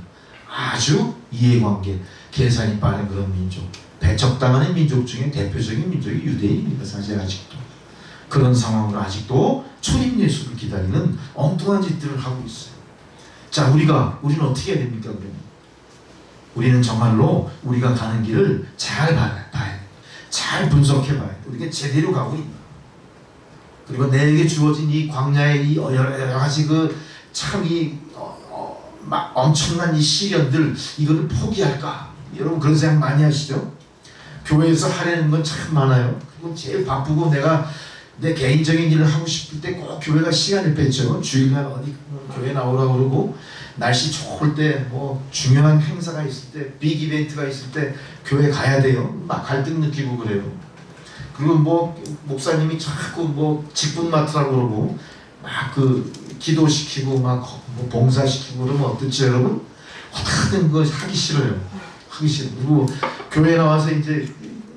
아주 이해관계, 계산이 빠른 그런 민족, 배척당하는 민족 중에 대표적인 민족이 유대인입니다. 사실 아직도 그런 상황으로 아직도 초림 예수를 기다리는 엉뚱한 짓들을 하고 있어요. 자, 우리는 어떻게 해야 됩니까? 그러면 우리는 정말로 우리가 가는 길을 잘 봐야 돼. 잘 분석해 봐야 돼. 우리가 제대로 가고 있나? 그리고 내게 주어진 이 광야의 이 여러 가지 막 엄청난 이 시련들 이거를 포기할까? 여러분 그런 생각 많이 하시죠? 교회에서 하려는 건 참 많아요. 그리고 제일 바쁘고 내가 내 개인적인 일을 하고 싶을 때 꼭 교회가 시간을 뺐죠. 주일날 어디 교회 나오라고 그러고, 날씨 좋을 때 뭐 중요한 행사가 있을 때, 빅 이벤트가 있을 때 교회 가야 돼요. 막 갈등 느끼고 그래요. 그리고 뭐 목사님이 자꾸 뭐 직분 맡으라고 그러고 막 그 기도시키고 막 뭐 봉사시키고 그러면 어떻지 여러분? 어떻게든 그거 하기 싫어요. 하기 싫어. 그리고 교회 나와서 이제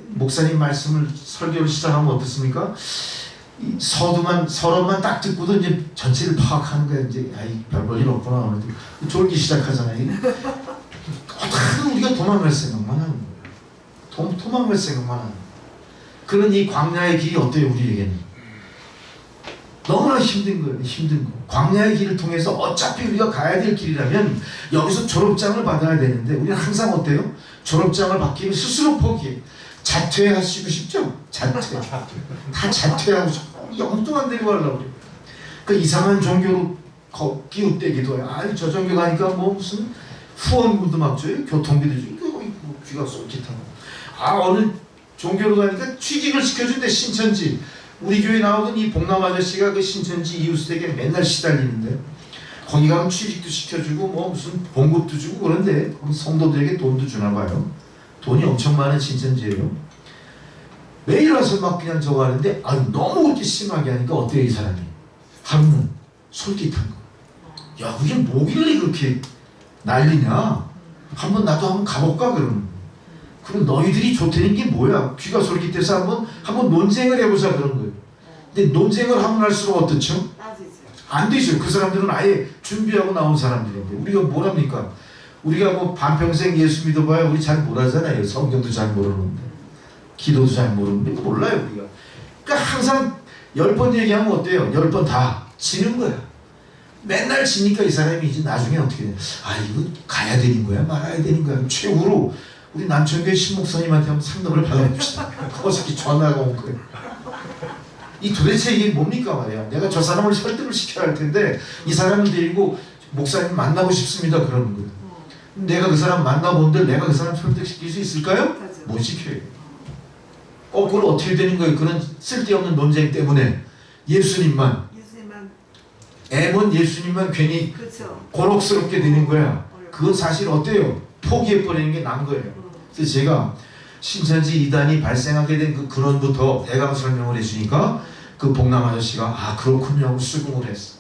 목사님 말씀을 설교를 시작하면 어떻습니까? 이 서론만 딱 듣고도 이제 전체를 파악하는 거야. 이제 아이 별 볼 일 없구나 하는데 졸기 시작하잖아요. 어떻게든 우리가 도망갈 생각만 하는 거예요. 도망갈 생각만 하는 거예요. 그런 이 광야의 길이 어때요 우리에게는? 너무나 힘든 거예요. 힘든 거. 광야의 길을 통해서 어차피 우리가 가야 될 길이라면 여기서 졸업장을 받아야 되는데 우리는 항상 어때요? 졸업장을 받기는 스스로 포기해. 자퇴하시고 싶죠? 자퇴. 다 자퇴하고 싶어. 엉뚱한 데로 가려고 그래. 그 이상한 종교로 기웃대기도 해요. 아니 저 종교 가니까 뭐 무슨 후원금도 막 줘요. 교통비도 주고 귀가 쏠깃하고. 아 어느 종교로 가니까 취직을 시켜준대. 신천지. 우리 교회 나오던 이 복남 아저씨가 그 신천지 이웃에게 맨날 시달리는데 거기 가면 취직도 시켜주고 뭐 무슨 봉급도 주고 그런데 거기 성도들에게 돈도 주나 봐요. 돈이 엄청 많은 신천지예요. 매일 와서 막 그냥 저거 하는데 너무 그렇게 심하게 하니까 어때요 이 사람이? 하루는 솔깃한 거. 야 그게 뭐길래 그렇게 난리냐? 나도 가볼까 그러는. 그럼 너희들이 좋다는 게 뭐야? 귀가 솔깃해서 한번 논쟁을 해보자 그런 거예요. 근데 논쟁을 하면 할수록 어떻죠? 안 되죠. 그 사람들은 아예 준비하고 나온 사람들인데 우리가 뭐랍니까? 우리가 뭐 반평생 예수 믿어봐야 우리 잘 모르잖아요. 성경도 잘 모르는데 기도도 잘 모르는데 몰라요 우리가. 그러니까 항상 10번 얘기하면 어때요? 10번 다 지는 거야. 맨날 지니까 이 사람이 이제 나중에 어떻게 돼? 이거 가야 되는 거야? 말아야 되는 거야? 최후로 우리 남천교회 신목사님한테 한번 상담을 받아봅시다. 어저께 전화가 온 거예요. 이 도대체 이게 뭡니까 말이야. 내가 저 사람을 설득을 시켜야 할 텐데 이 사람을 데리고 목사님 만나고 싶습니다 그러는 거예요. 내가 그 사람 만나본들 내가 그 사람 설득시킬 수 있을까요? 못 시켜요. 그걸 어떻게 되는 거예요? 그런 쓸데없는 논쟁 때문에 예수님만 애먼 예수님만 괜히 고록스럽게 되는 거야. 그건 사실 어때요? 포기해버리는 게 나은 거예요. 그래서 제가 신천지 이단이 발생하게 된 그 근원부터 대강 설명을 해주니까 그 복남 아저씨가 그렇군요 하고 수긍을 했어.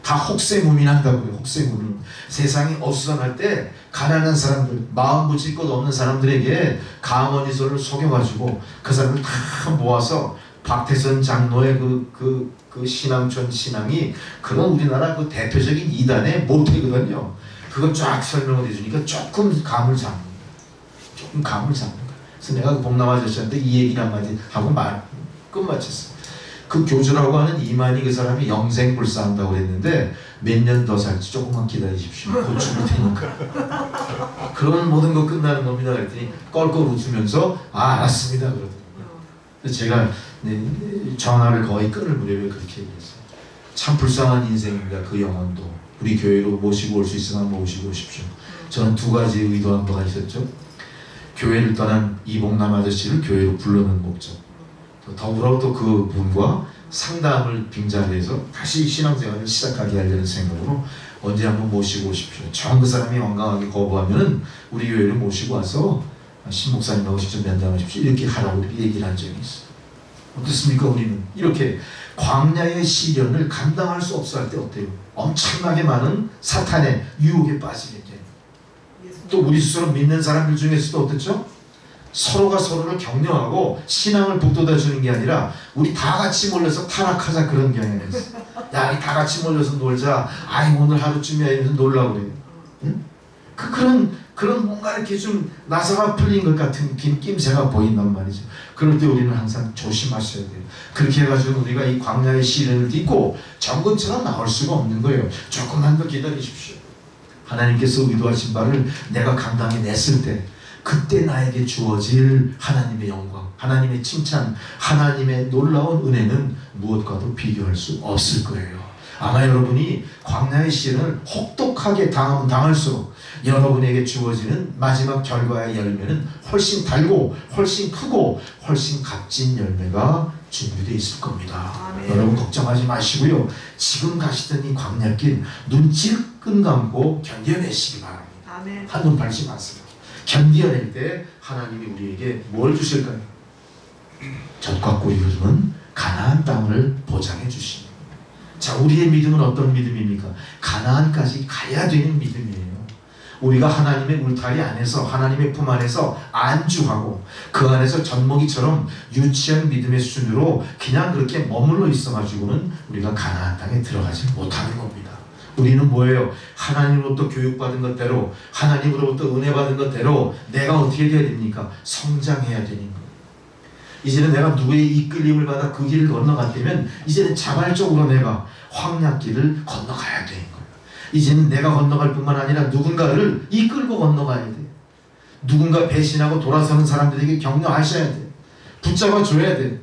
다 혹세무민한다고요. 혹세무민. 세상이 어수선할 때 가난한 사람들, 마음 붙일 것 없는 사람들에게 가머니서를 속여가지고 그 사람을 다 모아서 박태선 장로의 그 신앙촌 신앙이 그런 우리나라 그 대표적인 이단의 모태거든요. 그거 쫙 설명을 해주니까 조금 감을 잡는 거예요. 조금 감을 잡는 거예요. 그래서 내가 그 복남 아저씨한테 이 얘기를 한마디 하고 끝마쳤어. 그 교주라고 하는 이만희 그 사람이 영생불사한다고 그랬는데 몇 년 더 살지 조금만 기다리십시오. 곧 죽을 테니까. 그러면 모든 거 끝나는 겁니다. 그랬더니 껄껄 웃으면서 알았습니다 그러더라고요. 그래서 제가 전화를 거의 끊을 무렵에 그렇게 얘기했어요. 참 불쌍한 인생입니다. 그 영혼도 우리 교회로 모시고 올 수 있으면 모시고 오십시오. 저는 두 가지 의도한 바가 있었죠. 교회를 떠난 이복남 아저씨를 교회로 불러는 목적, 더불어 또 그 분과 상담을 빙자해서 다시 신앙생활을 시작하게 하려는 생각으로 언제 한번 모시고 오십시오. 정 그 사람이 완강하게 거부하면 우리 교회를 모시고 와서 신 목사님하고 직접 면담하십시오. 이렇게 하라고 얘기를 한 적이 있어요. 어떻습니까? 우리는 이렇게 광야의 시련을 감당할 수 없어 할 때 어때요? 엄청나게 많은 사탄의 유혹에 빠지게 돼요. 또 우리 스스로 믿는 사람들 중에서도 어떻죠? 서로가 서로를 격려하고 신앙을 북돋아 주는 게 아니라 우리 다 같이 몰려서 타락하자 그런 경향이 있어. 야, 다 같이 몰려서 놀자. 오늘 하루쯤이야 이러면서 놀라고 그래요. 응? 그런 뭔가 이렇게 좀 나사가 풀린 것 같은 낌새가 보인단 말이죠. 그럴 때 우리는 항상 조심하셔야 돼요. 그렇게 해가지고 우리가 이 광야의 시련을 딛고 정금처럼 나올 수가 없는 거예요. 조금만 더 기다리십시오. 하나님께서 의도하신 바를 내가 감당해 냈을 때 그때 나에게 주어질 하나님의 영광, 하나님의 칭찬, 하나님의 놀라운 은혜는 무엇과도 비교할 수 없을 거예요. 아마 여러분이 광야의 시련을 혹독하게 당하면 당할수록 여러분에게 주어지는 마지막 결과의 열매는 훨씬 달고 훨씬 크고 훨씬 값진 열매가 준비되어 있을 겁니다.
아멘.
여러분 걱정하지 마시고요. 지금 가시던 이 광야길 눈 찔끔 감고 견뎌내시기 바랍니다.
아멘.
한눈 팔지 마세요. 견뎌낼 때 하나님이 우리에게 뭘 주실까요? 젖과 꿀이 흐르는 가나안 땅을 보장해 주십니다. 자, 우리의 믿음은 어떤 믿음입니까? 가나안까지 가야 되는 믿음이에요. 우리가 하나님의 울타리 안에서, 하나님의 품 안에서 안주하고 그 안에서 젖먹이처럼 유치한 믿음의 수준으로 그냥 그렇게 머물러 있어가지고는 우리가 가나안 땅에 들어가지 못하는 겁니다. 우리는 뭐예요? 하나님으로부터 교육받은 것대로, 하나님으로부터 은혜 받은 것대로 내가 어떻게 돼야 됩니까? 성장해야 되는 거예요. 이제는 내가 누구의 이끌림을 받아 그 길을 건너갔다면 이제는 자발적으로 내가 황야길을 건너가야 되는 거예요. 이제는 내가 건너갈 뿐만 아니라 누군가를 이끌고 건너가야 돼. 누군가 배신하고 돌아서는 사람들에게 격려하셔야 돼. 붙잡아 줘야 돼.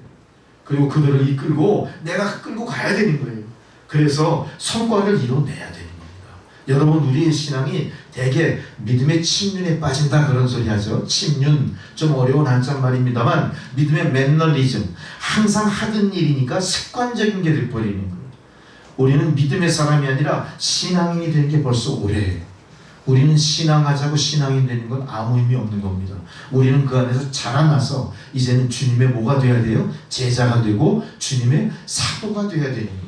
그리고 그들을 이끌고 내가 끌고 가야 되는 거예요. 그래서 성과를 이뤄내야 되는 겁니다. 여러분, 우리의 신앙이 대개 믿음의 침륜에 빠진다 그런 소리 하죠. 침륜, 좀 어려운 한자말입니다만 믿음의 매너리즘, 항상 하던 일이니까 습관적인 게 돼버리는 거예요. 우리는 믿음의 사람이 아니라 신앙인이 된 게 벌써 오래예요. 우리는 신앙하자고 신앙인 되는 건 아무 의미 없는 겁니다. 우리는 그 안에서 자라나서 이제는 주님의 뭐가 돼야 돼요? 제자가 되고 주님의 사도가 돼야 되는 거예요.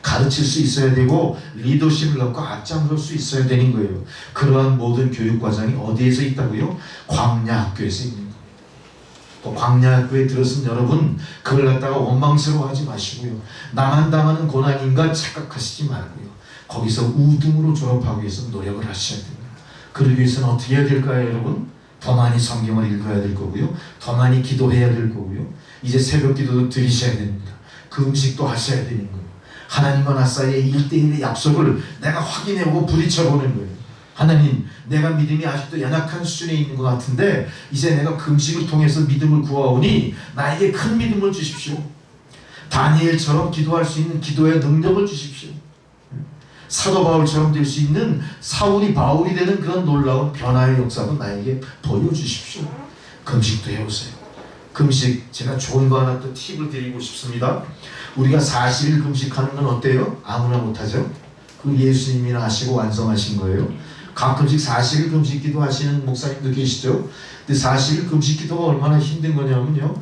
가르칠 수 있어야 되고 리더십을 갖고 앞장설 수 있어야 되는 거예요. 그러한 모든 교육과정이 어디에서 있다고요? 광야학교에서 있는 겁니다. 또 광야학교에 들었은 여러분, 그걸 갖다가 원망스러워하지 마시고요. 나만 당하는 고난인가 착각하시지 말고요. 거기서 우등으로 졸업하기 위해서 노력을 하셔야 됩니다. 그러기 위해서는 어떻게 해야 될까요, 여러분? 더 많이 성경을 읽어야 될 거고요. 더 많이 기도해야 될 거고요. 이제 새벽 기도도 드리셔야 됩니다. 그 음식도 하셔야 되는 거예요. 하나님과 나 사이의 1대1의 약속을 내가 확인해보고 부딪혀보는 거예요. 하나님, 내가 믿음이 아직도 연약한 수준에 있는 것 같은데 이제 내가 금식을 통해서 믿음을 구하오니 나에게 큰 믿음을 주십시오. 다니엘처럼 기도할 수 있는 기도의 능력을 주십시오. 사도 바울처럼 될 수 있는 사울이 바울이 되는 그런 놀라운 변화의 역사도 나에게 보여주십시오. 금식도 해보세요. 금식, 제가 좋은 거 하나 또 팁을 드리고 싶습니다. 우리가 40일 금식하는 건 어때요? 아무나 못하죠? 그 예수님이나 하시고 완성하신 거예요. 가끔씩 40일 금식 기도 하시는 목사님도 계시죠? 근데 40일 금식 기도가 얼마나 힘든 거냐면요,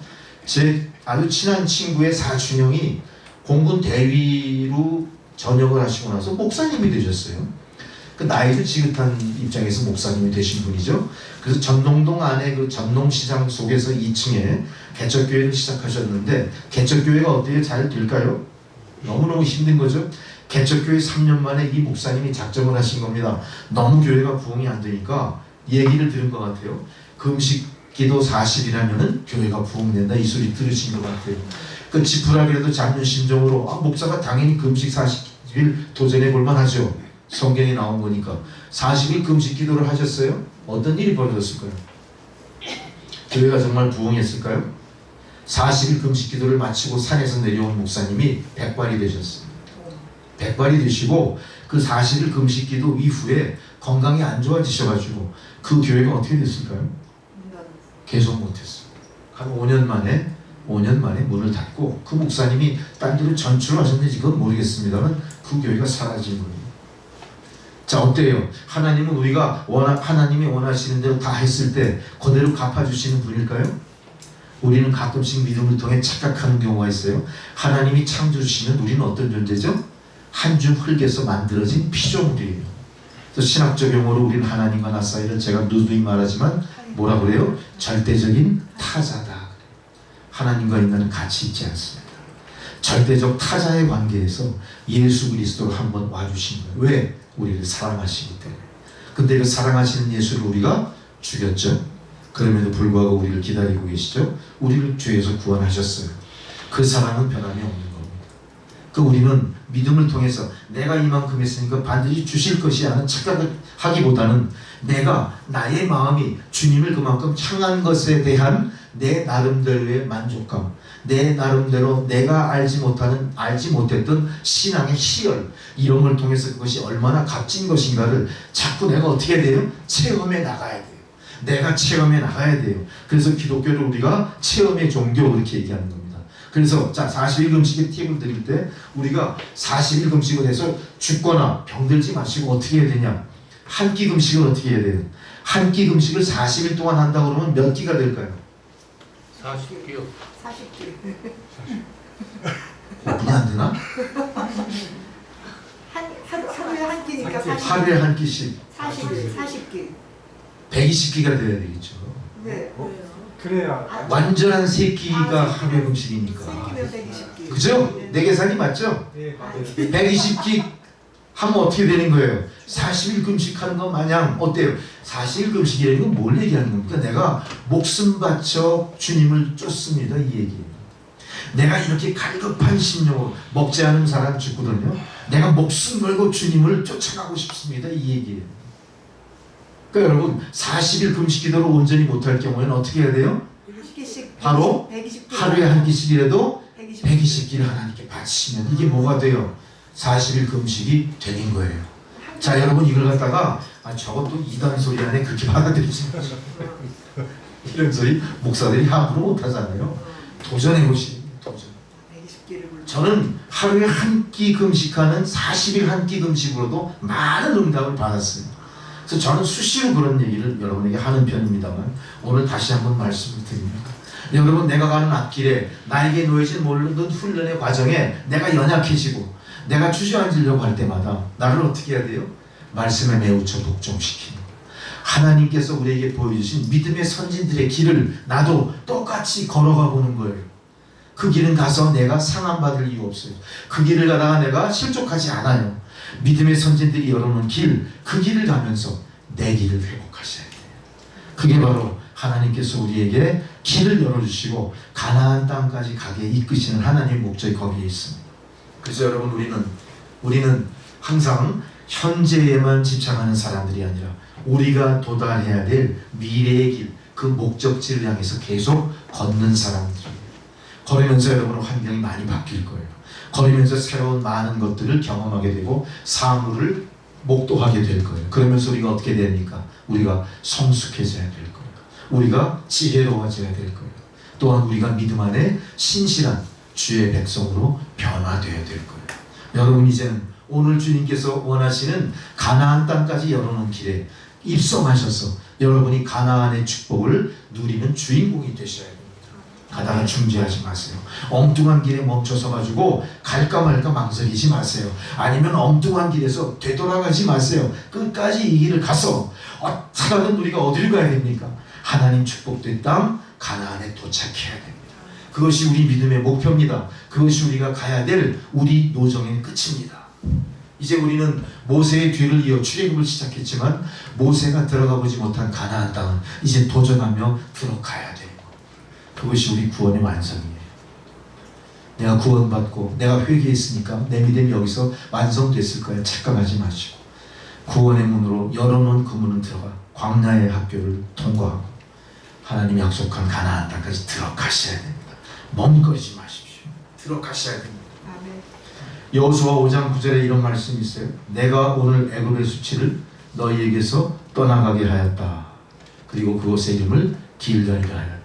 제 아주 친한 친구의 사촌형이 공군 대위로 전역을 하시고 나서 목사님이 되셨어요. 그 나이도 지긋한 입장에서 목사님이 되신 분이죠. 그래서 전농동 안에 그 전농시장 속에서 2층에 개척교회를 시작하셨는데, 개척교회가 어떻게 잘 될까요? 너무너무 힘든 거죠. 개척교회 3년 만에 이 목사님이 작정을 하신 겁니다. 너무 교회가 부흥이 안 되니까 얘기를 들은 것 같아요. 금식 기도 40일이라면은 교회가 부흥된다, 이 소리 들으신 것 같아요. 그 지푸라기라도 잡는 심정으로 목사가 당연히 금식 40일 도전해 볼만 하죠. 성경에 나온 거니까. 40일 금식 기도를 하셨어요? 어떤 일이 벌어졌을까요? 교회가 정말 부흥했을까요? 40일 금식 기도를 마치고 산에서 내려온 목사님이 백발이 되셨어요. 백발이 되시고 그 40일 금식 기도 이후에 건강이 안 좋아지셔가지고 그 교회가 어떻게 됐을까요? 계속 못했어요. 한 5년 만에 문을 닫고 그 목사님이 딴 데로 전출을 하셨는지 그건 모르겠습니다만 그 교회가 사라진 거예요. 자, 어때요? 하나님은 우리가 하나님이 원하시는 대로 다 했을 때 그대로 갚아주시는 분일까요? 우리는 가끔씩 믿음을 통해 착각하는 경우가 있어요. 하나님이 창조주시면 우리는 어떤 존재죠? 한 줌 흙에서 만들어진 피조물이에요. 그래서 신학적 용어로 우리는 하나님과 나 사이를 제가 누누이 말하지만 뭐라 그래요? 절대적인 타자다. 하나님과 인간은 같이 있지 않습니다. 절대적 타자의 관계에서 예수 그리스도를 한번 와주신 거예요. 왜? 우리를 사랑하시기 때문에. 근데 그 사랑하시는 예수를 우리가 죽였죠. 그럼에도 불구하고 우리를 기다리고 계시죠. 우리를 죄에서 구원하셨어요. 그 사랑은 변함이 없는 겁니다. 그 우리는 믿음을 통해서 내가 이만큼 했으니까 반드시 주실 것이라는 착각을 하기보다는 내가 나의 마음이 주님을 그만큼 향한 것에 대한 내 나름대로의 만족감, 내 나름대로 내가 알지 못했던 신앙의 희열, 이런 걸 통해서 그것이 얼마나 값진 것인가를 자꾸 내가 어떻게 해야 돼요? 체험해 나가야 돼요. 내가 체험해 나가야 돼요. 그래서 기독교를 우리가 체험의 종교 그렇게 얘기하는 겁니다. 그래서 자 40일 금식의 팁을 드릴 때 우리가 40일 금식을 해서 죽거나 병들지 마시고 어떻게 해야 되냐? 한 끼 금식을 어떻게 해야 돼요? 한 끼 금식을 40일 동안 한다 그러면 몇 끼가 될까요?
40개요.
40개.
분이 안 되나?
하루에 한 끼니까 40개.
하루에 한 끼씩
40개.
120끼가 돼야 되겠죠.
네.
그래야
완전한 세 끼가 하루에 금식이니까.
생기면 120개.
그죠? 내 계산이 맞죠?
네, 맞아요.
120끼 하면 어떻게 되는 거예요? 40일 금식하는 것 마냥 어때요? 40일 금식이라는 건 뭘 얘기하는 겁니까? 내가 목숨 바쳐 주님을 쫓습니다 이 얘기예요. 내가 이렇게 갈급한 심령으로 먹지 않은 사람 죽거든요. 내가 목숨 걸고 주님을 쫓아가고 싶습니다 이 얘기예요. 그러니까 여러분 40일 금식 기도를 온전히 못할 경우에는 어떻게 해야 돼요?
120개씩.
바로
120개.
하루에 한 끼씩이라도
120개.
120끼를 하나님께 바치시면 이게 뭐가 돼요? 40일 금식이 되는 거예요. 자 여러분 이걸 갖다가 저것도 이단 소리 안에 그렇게 받아들이지 마시고 이런 소리 목사들이 함부로 못하잖아요. 도전해 보시는 도전.
120개를
저는 하루에 한 끼 금식하는 40일 한 끼 금식으로도 많은 응답을 받았어요. 그래서 저는 수시로 그런 얘기를 여러분에게 하는 편입니다만 오늘 다시 한번 말씀을 드립니다. 여러분 내가 가는 앞길에 나에게 놓여진 모든 훈련의 과정에 내가 연약해지고 내가 주저앉으려고 할 때마다 나를 어떻게 해야 돼요? 말씀에 매우쳐 복종시키는 거예요. 하나님께서 우리에게 보여주신 믿음의 선진들의 길을 나도 똑같이 걸어가 보는 거예요. 그 길은 가서 내가 상함받을 이유 없어요. 그 길을 가다가 내가 실족하지 않아요. 믿음의 선진들이 열어놓은 길, 그 길을 가면서 내 길을 회복하셔야 돼요. 그게 바로 하나님께서 우리에게 길을 열어주시고 가나안 땅까지 가게 이끄시는 하나님의 목적이 거기에 있습니다. 그래서 여러분 우리는 항상 현재에만 집착하는 사람들이 아니라 우리가 도달해야 될 미래의 길, 그 목적지를 향해서 계속 걷는 사람들이에요. 걸으면서 여러분은 환경이 많이 바뀔 거예요. 걸으면서 새로운 많은 것들을 경험하게 되고 사물을 목도하게 될 거예요. 그러면서 우리가 어떻게 됩니까? 우리가 성숙해져야 될 거예요. 우리가 지혜로워져야 될 거예요. 또한 우리가 믿음 안에 신실한 주의 백성으로 변화되어야 될 거예요. 여러분 이제는 오늘 주님께서 원하시는 가나안 땅까지 열어놓은 길에 입성하셔서 여러분이 가나안의 축복을 누리는 주인공이 되셔야 됩니다. 가다가 중지하지 마세요. 엉뚱한 길에 멈춰서 가지고 갈까 말까 망설이지 마세요. 아니면 엉뚱한 길에서 되돌아가지 마세요. 끝까지 이 길을 가서 어떻게든 우리가 어디를 가야 됩니까? 하나님 축복된 땅 가나안에 도착해야 됩니다. 그것이 우리 믿음의 목표입니다. 그것이 우리가 가야 될 우리 노정의 끝입니다. 이제 우리는 모세의 뒤를 이어 출애굽을 시작했지만 모세가 들어가 보지 못한 가나안 땅은 이제 도전하며 들어가야 돼요. 그것이 우리 구원의 완성이에요. 내가 구원받고 내가 회개했으니까 내 믿음이 여기서 완성됐을 거야 착각하지 마시고 구원의 문으로 열어놓은 그 문을 들어가 광야의 학교를 통과하고 하나님이 약속한 가나안 땅까지 들어가셔야 됩니다. 멈거리지 마십시오. 들어가셔야 됩니다.
아멘.
여호수아 5장 9절에 이런 말씀이 있어요. 내가 오늘 애굽의 수치를 너희에게서 떠나가게 하였다. 그리고 그곳의 이름을 길갈이라 하였다.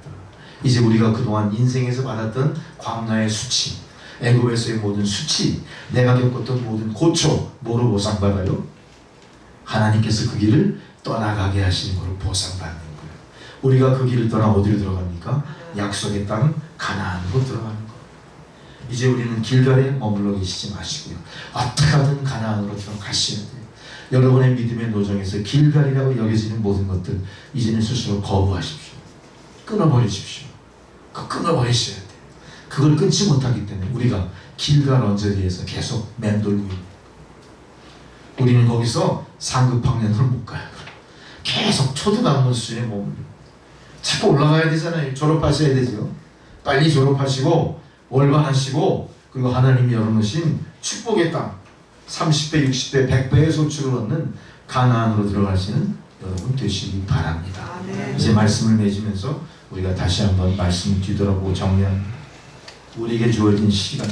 이제 우리가 그동안 인생에서 받았던 광야의 수치, 애굽에서의 모든 수치, 내가 겪었던 모든 고초, 뭐로 보상받아요? 하나님께서 그 길을 떠나가게 하시는 것으로 보상받는 거예요. 우리가 그 길을 떠나 어디로 들어갑니까? 약속의 땅 가나안으로 들어가는 거예요. 이제 우리는 길갈에 머물러 계시지 마시고요. 어떻게 하든 가나안으로 들어가셔야 돼요. 여러분의 믿음의 노정에서 길갈이라고 여겨지는 모든 것들 이제는 스스로 거부하십시오. 끊어버리십시오. 끊어버리셔야 돼요. 그걸 끊지 못하기 때문에 우리가 길갈 언저리에서 계속 맴돌고 있는 우리는 거기서 상급 학년으로 못 가요. 계속 초등학년 수준에 머물러 자꾸 올라가야 되잖아요. 졸업하셔야 되죠. 빨리 졸업하시고 월반하시고 그리고 하나님이 열어놓으신 축복의 땅 30배, 60배, 100배의 소출을 얻는 가나안으로 들어가시는 여러분 되시기 바랍니다.
아멘.
이제 말씀을 맺으면서 우리가 다시 한번 말씀을 뒤돌아보고 정리합니다. 우리에게 주어진 시간,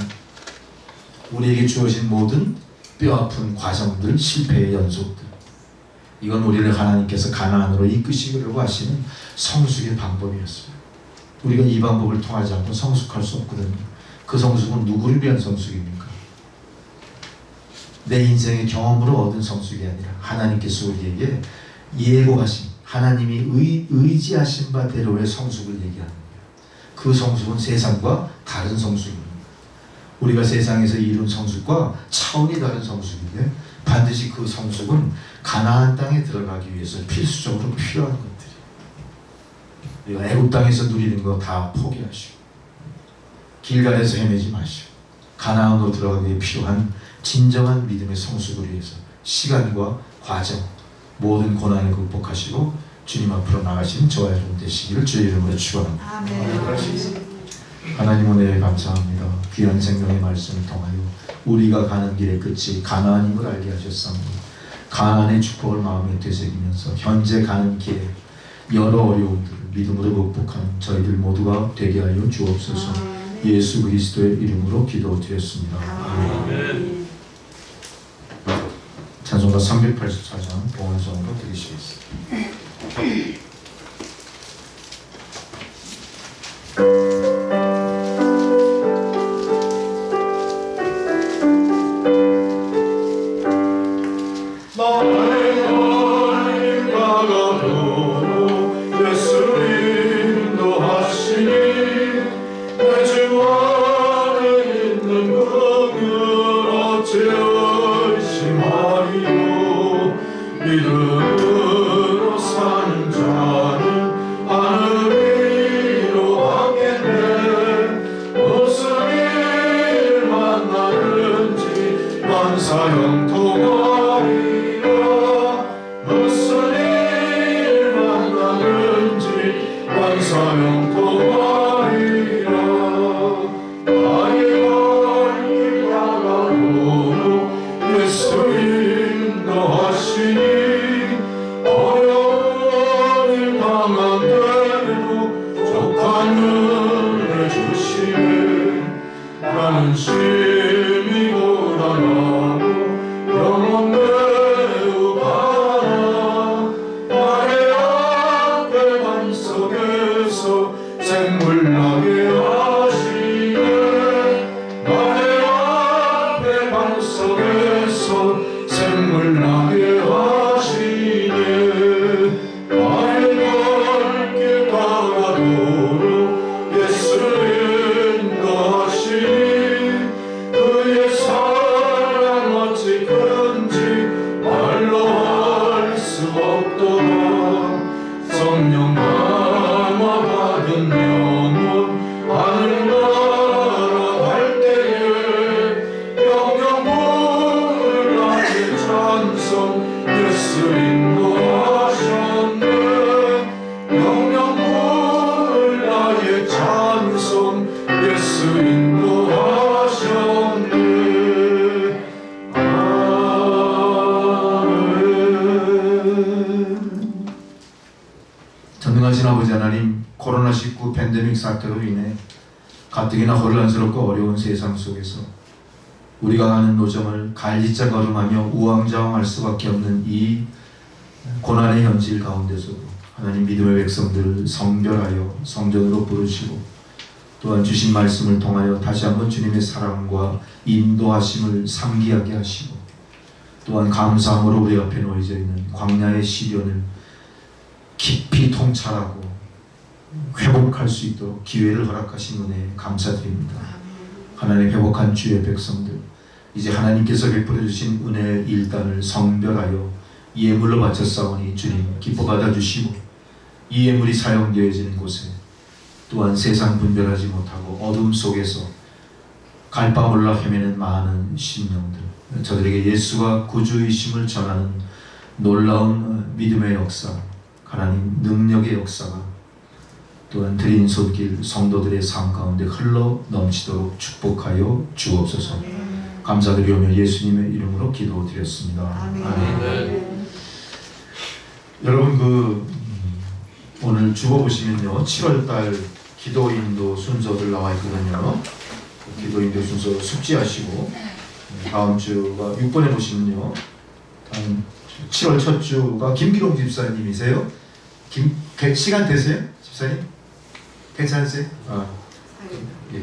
우리에게 주어진 모든 뼈아픈 과정들, 실패의 연속들, 이건 우리를 하나님께서 가나안으로 이끄시려고 하시는 성숙의 방법이었어요. 우리가 이 방법을 통하지 않고 성숙할 수 없거든요. 그 성숙은 누구를 위한 성숙입니까? 내 인생의 경험으로 얻은 성숙이 아니라 하나님께서 우리에게 예고하신, 하나님이 의지하신 바대로의 성숙을 얘기하는 거예요. 그 성숙은 세상과 다른 성숙입니다. 우리가 세상에서 이룬 성숙과 차원이 다른 성숙인데, 반드시 그 성숙은 가나안 땅에 들어가기 위해서 필수적으로 필요한 것들이에요. 우리가 애굽 땅에서 누리는 거 다 포기하시고 길갈에서 헤매지 마시고 가나안으로 들어가기 위해 필요한 진정한 믿음의 성숙을 위해서 시간과 과정, 모든 고난을 극복하시고 주님 앞으로 나가시는 저와 여러분 되시기를 주의 이름으로 축원합니다.
아멘.
하나님 은혜에 감사합니다. 귀한 생명의 말씀을 통하여 우리가 가는 길의 끝이 가나안임을 알게 하셨사오니 가나안의 축복을 마음에 되새기면서 현재 가는 길에 여러 어려움들을 믿음으로 극복하는 저희들 모두가 되게 하여 주옵소서. 예수 그리스도의 이름으로 기도드렸습니다.
아멘.
찬송가 384장 봉헌성으로 드리시겠습니다.
나의 하나님 가가도 예수 인도하시니 내 주 안에 있는 긍휼 어찌 의심하리요. 믿음으로 사는 자는 하늘 위로 가겠네. 무슨 일 만나든지 만사 형통하리라. 무슨 일 만나든지 만사 형통하리라. 나의 갈 가가도 예수 인도하시니 어려운 일 당한데도 족한 은혜 주시네. 나는 심히 고단하고 영원 매우 가나 나의 앞에 반석에서 생물 나게 하시네. 나의 앞에 반석에서 생물 나게 하시네. 나의 갈길 가가도록 예수 인도하시니 그의 사랑 어찌 큰지 말로 할 수 없도다. 성령 감화 받은 영혼 하늘나라 갈 때에 영영을 나의 찬송 예수 인도하셨네. 영영을 나의 찬송 예수 인도하셨네. 아멘.
전능하신 아버지 하나님, 코로나19 팬데믹 사태로 인해 가뜩이나 혼란스럽고 어려운 세상 속에서 우리가 가는 노정을 갈짓자 걸음하며 우왕좌왕할 수밖에 없는 이 고난의 현실 가운데서도 하나님 믿음의 백성들을 성별하여 성전으로 부르시고 또한 주신 말씀을 통하여 다시 한번 주님의 사랑과 인도하심을 상기하게 하시고 또한 감사함으로 우리 앞에 놓여져 있는 광야의 시련을 깊이 통찰하고 회복할 수 있도록 기회를 허락하신 은혜에 감사드립니다. 하나님 회복한 주의 백성들, 이제 하나님께서 베풀어 주신 은혜의 일단을 성별하여 예물로 바쳤사오니 주님 기뻐 받아주시고 이 예물이 사용되어지는 곳에 또한 세상 분별하지 못하고 어둠 속에서 갈 바 몰라 헤매는 많은 심령들, 저들에게 예수가 구주이심을 전하는 놀라운 믿음의 역사, 하나님 능력의 역사가 또한 드린 손길 성도들의 삶 가운데 흘러 넘치도록 축복하여 주옵소서. 감사드리오며 예수님의 이름으로 기도드렸습니다. 아멘. 여러분 오늘 주보 보시면요 7월달 기도인도 순서들 나와 있거든요. 기도인도 순서 숙지하시고 다음 주가 6번에 보시면요 다음 7월 첫 주가 김기동 집사님이세요. 시간 되세요? 집사님? 괜찮으세요?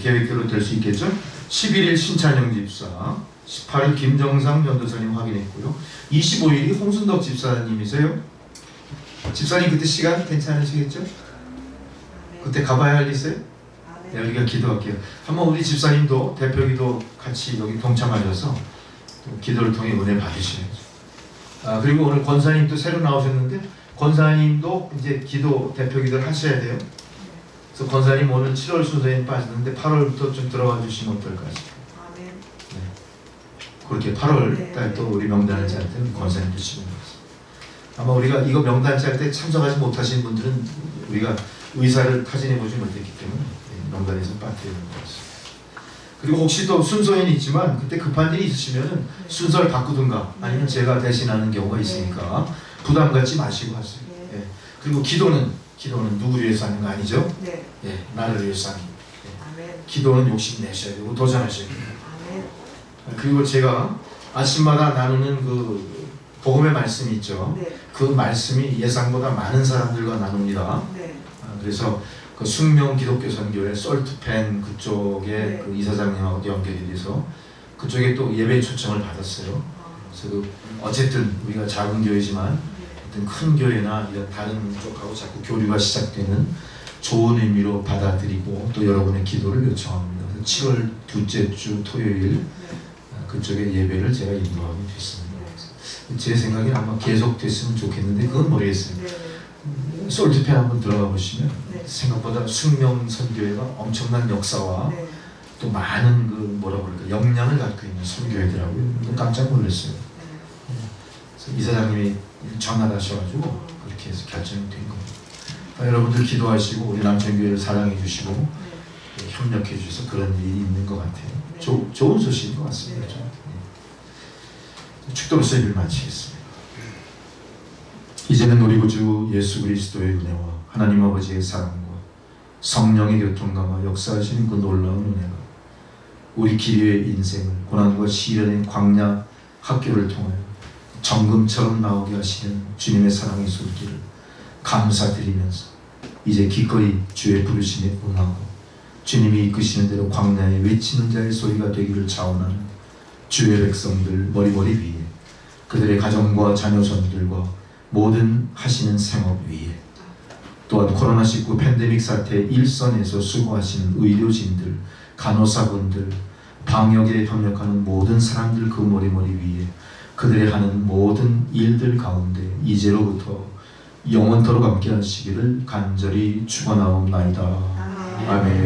계획대로 될 수 있겠죠? 11일 신찬영 집사, 18일 김정상 전도사님 확인했고요. 25일이 홍순덕 집사님이세요. 집사님 그때 시간 괜찮으시겠죠? 그때 가봐야 할 일 있어요? 네, 우리가 기도할게요. 한번 우리 집사님도 대표기도 같이 여기 동참하셔서 또 기도를 통해 은혜 받으셔야죠. 그리고 오늘 권사님도 새로 나오셨는데 권사님도 이제 기도 대표기도를 하셔야 돼요. 그래서 권사님 오늘 7월 순서에 빠졌는데 8월부터 좀 들어와 주시면 어떨까 싶어요. 네. 그렇게 8월 달 또 우리 명단을 짤 때는 권사님도 치는 거죠. 아마 우리가 이거 명단 짤 때 참석하지 못하신 분들은 우리가 의사를 타진해 보지 못했기 때문에 명단에서 빠뜨리는 거였어요. 그리고 혹시 또 순서에는 있지만 그때 급한 일이 있으시면 순서를 바꾸든가 아니면 제가 대신하는 경우가 있으니까 부담 갖지 마시고 하세요. 예. 그리고 기도는 누구를 위해서 하는 거 아니죠? 예, 나를 위해서 하는 거. 예. 기도는 욕심 내셔야 되고 도전하셔야 돼요. 그리고 제가 아침마다 나누는 그 복음의 말씀이 있죠. 그 말씀이 예상보다 많은 사람들과 나눕니다. 그래서 그 숙명 기독교 선교회 솔트펜 그쪽에 그 이사장님하고 연결이 돼서 그쪽에 또 예배 초청을 받았어요. 그래서 그 어쨌든 우리가 작은 교회지만 어떤 큰 교회나 이런 다른 쪽하고 자꾸 교류가 시작되는 좋은 의미로 받아들이고 또 여러분의 기도를 요청합니다. 그래서 7월 둘째 주 토요일 그쪽에 예배를 제가 인도하게 됐습니다. 제 생각엔 아마 계속 됐으면 좋겠는데 그건 모르겠어요. 솔트펜 한번 들어가 보시면 생각보다 숙명 선교회가 엄청난 역사와 또 많은 그 뭐라 그럴까 역량을 갖고 있는 선교회더라고요. 깜짝 놀랐어요. 그래서 이사장님이 전화하셔가지고 그렇게 해서 결정이 된 겁니다. 여러분들 기도하시고 우리 남편교회를 사랑해 주시고 협력해 주셔서 그런 일이 있는 것 같아요. 좋은 소식인 것 같습니다. 축도로서 예배를 마치겠습니다. 이제는 우리 구주 예수 그리스도의 은혜와 하나님 아버지의 사랑과 성령의 교통감화 역사하시는 그 놀라운 은혜가 우리 기류의 인생을 고난과 시련의 광야 학교를 통하여 정금처럼 나오게 하시는 주님의 사랑의 손길을 감사드리면서 이제 기꺼이 주의 부르심에 응하고 주님이 이끄시는 대로 광야에 외치는 자의 소리가 되기를 자원하는 주의 백성들 머리머리 위에 그들의 가정과 자녀손들과 모든 하시는 생업 위에 또한 코로나19 팬데믹 사태 일선에서 수고하시는 의료진들, 간호사분들, 방역에 협력하는 모든 사람들 그 머리머리 위에 그들이 하는 모든 일들 가운데 이제로부터 영원토록 함께 하시기를 간절히 축원하옵나이다. 아멘.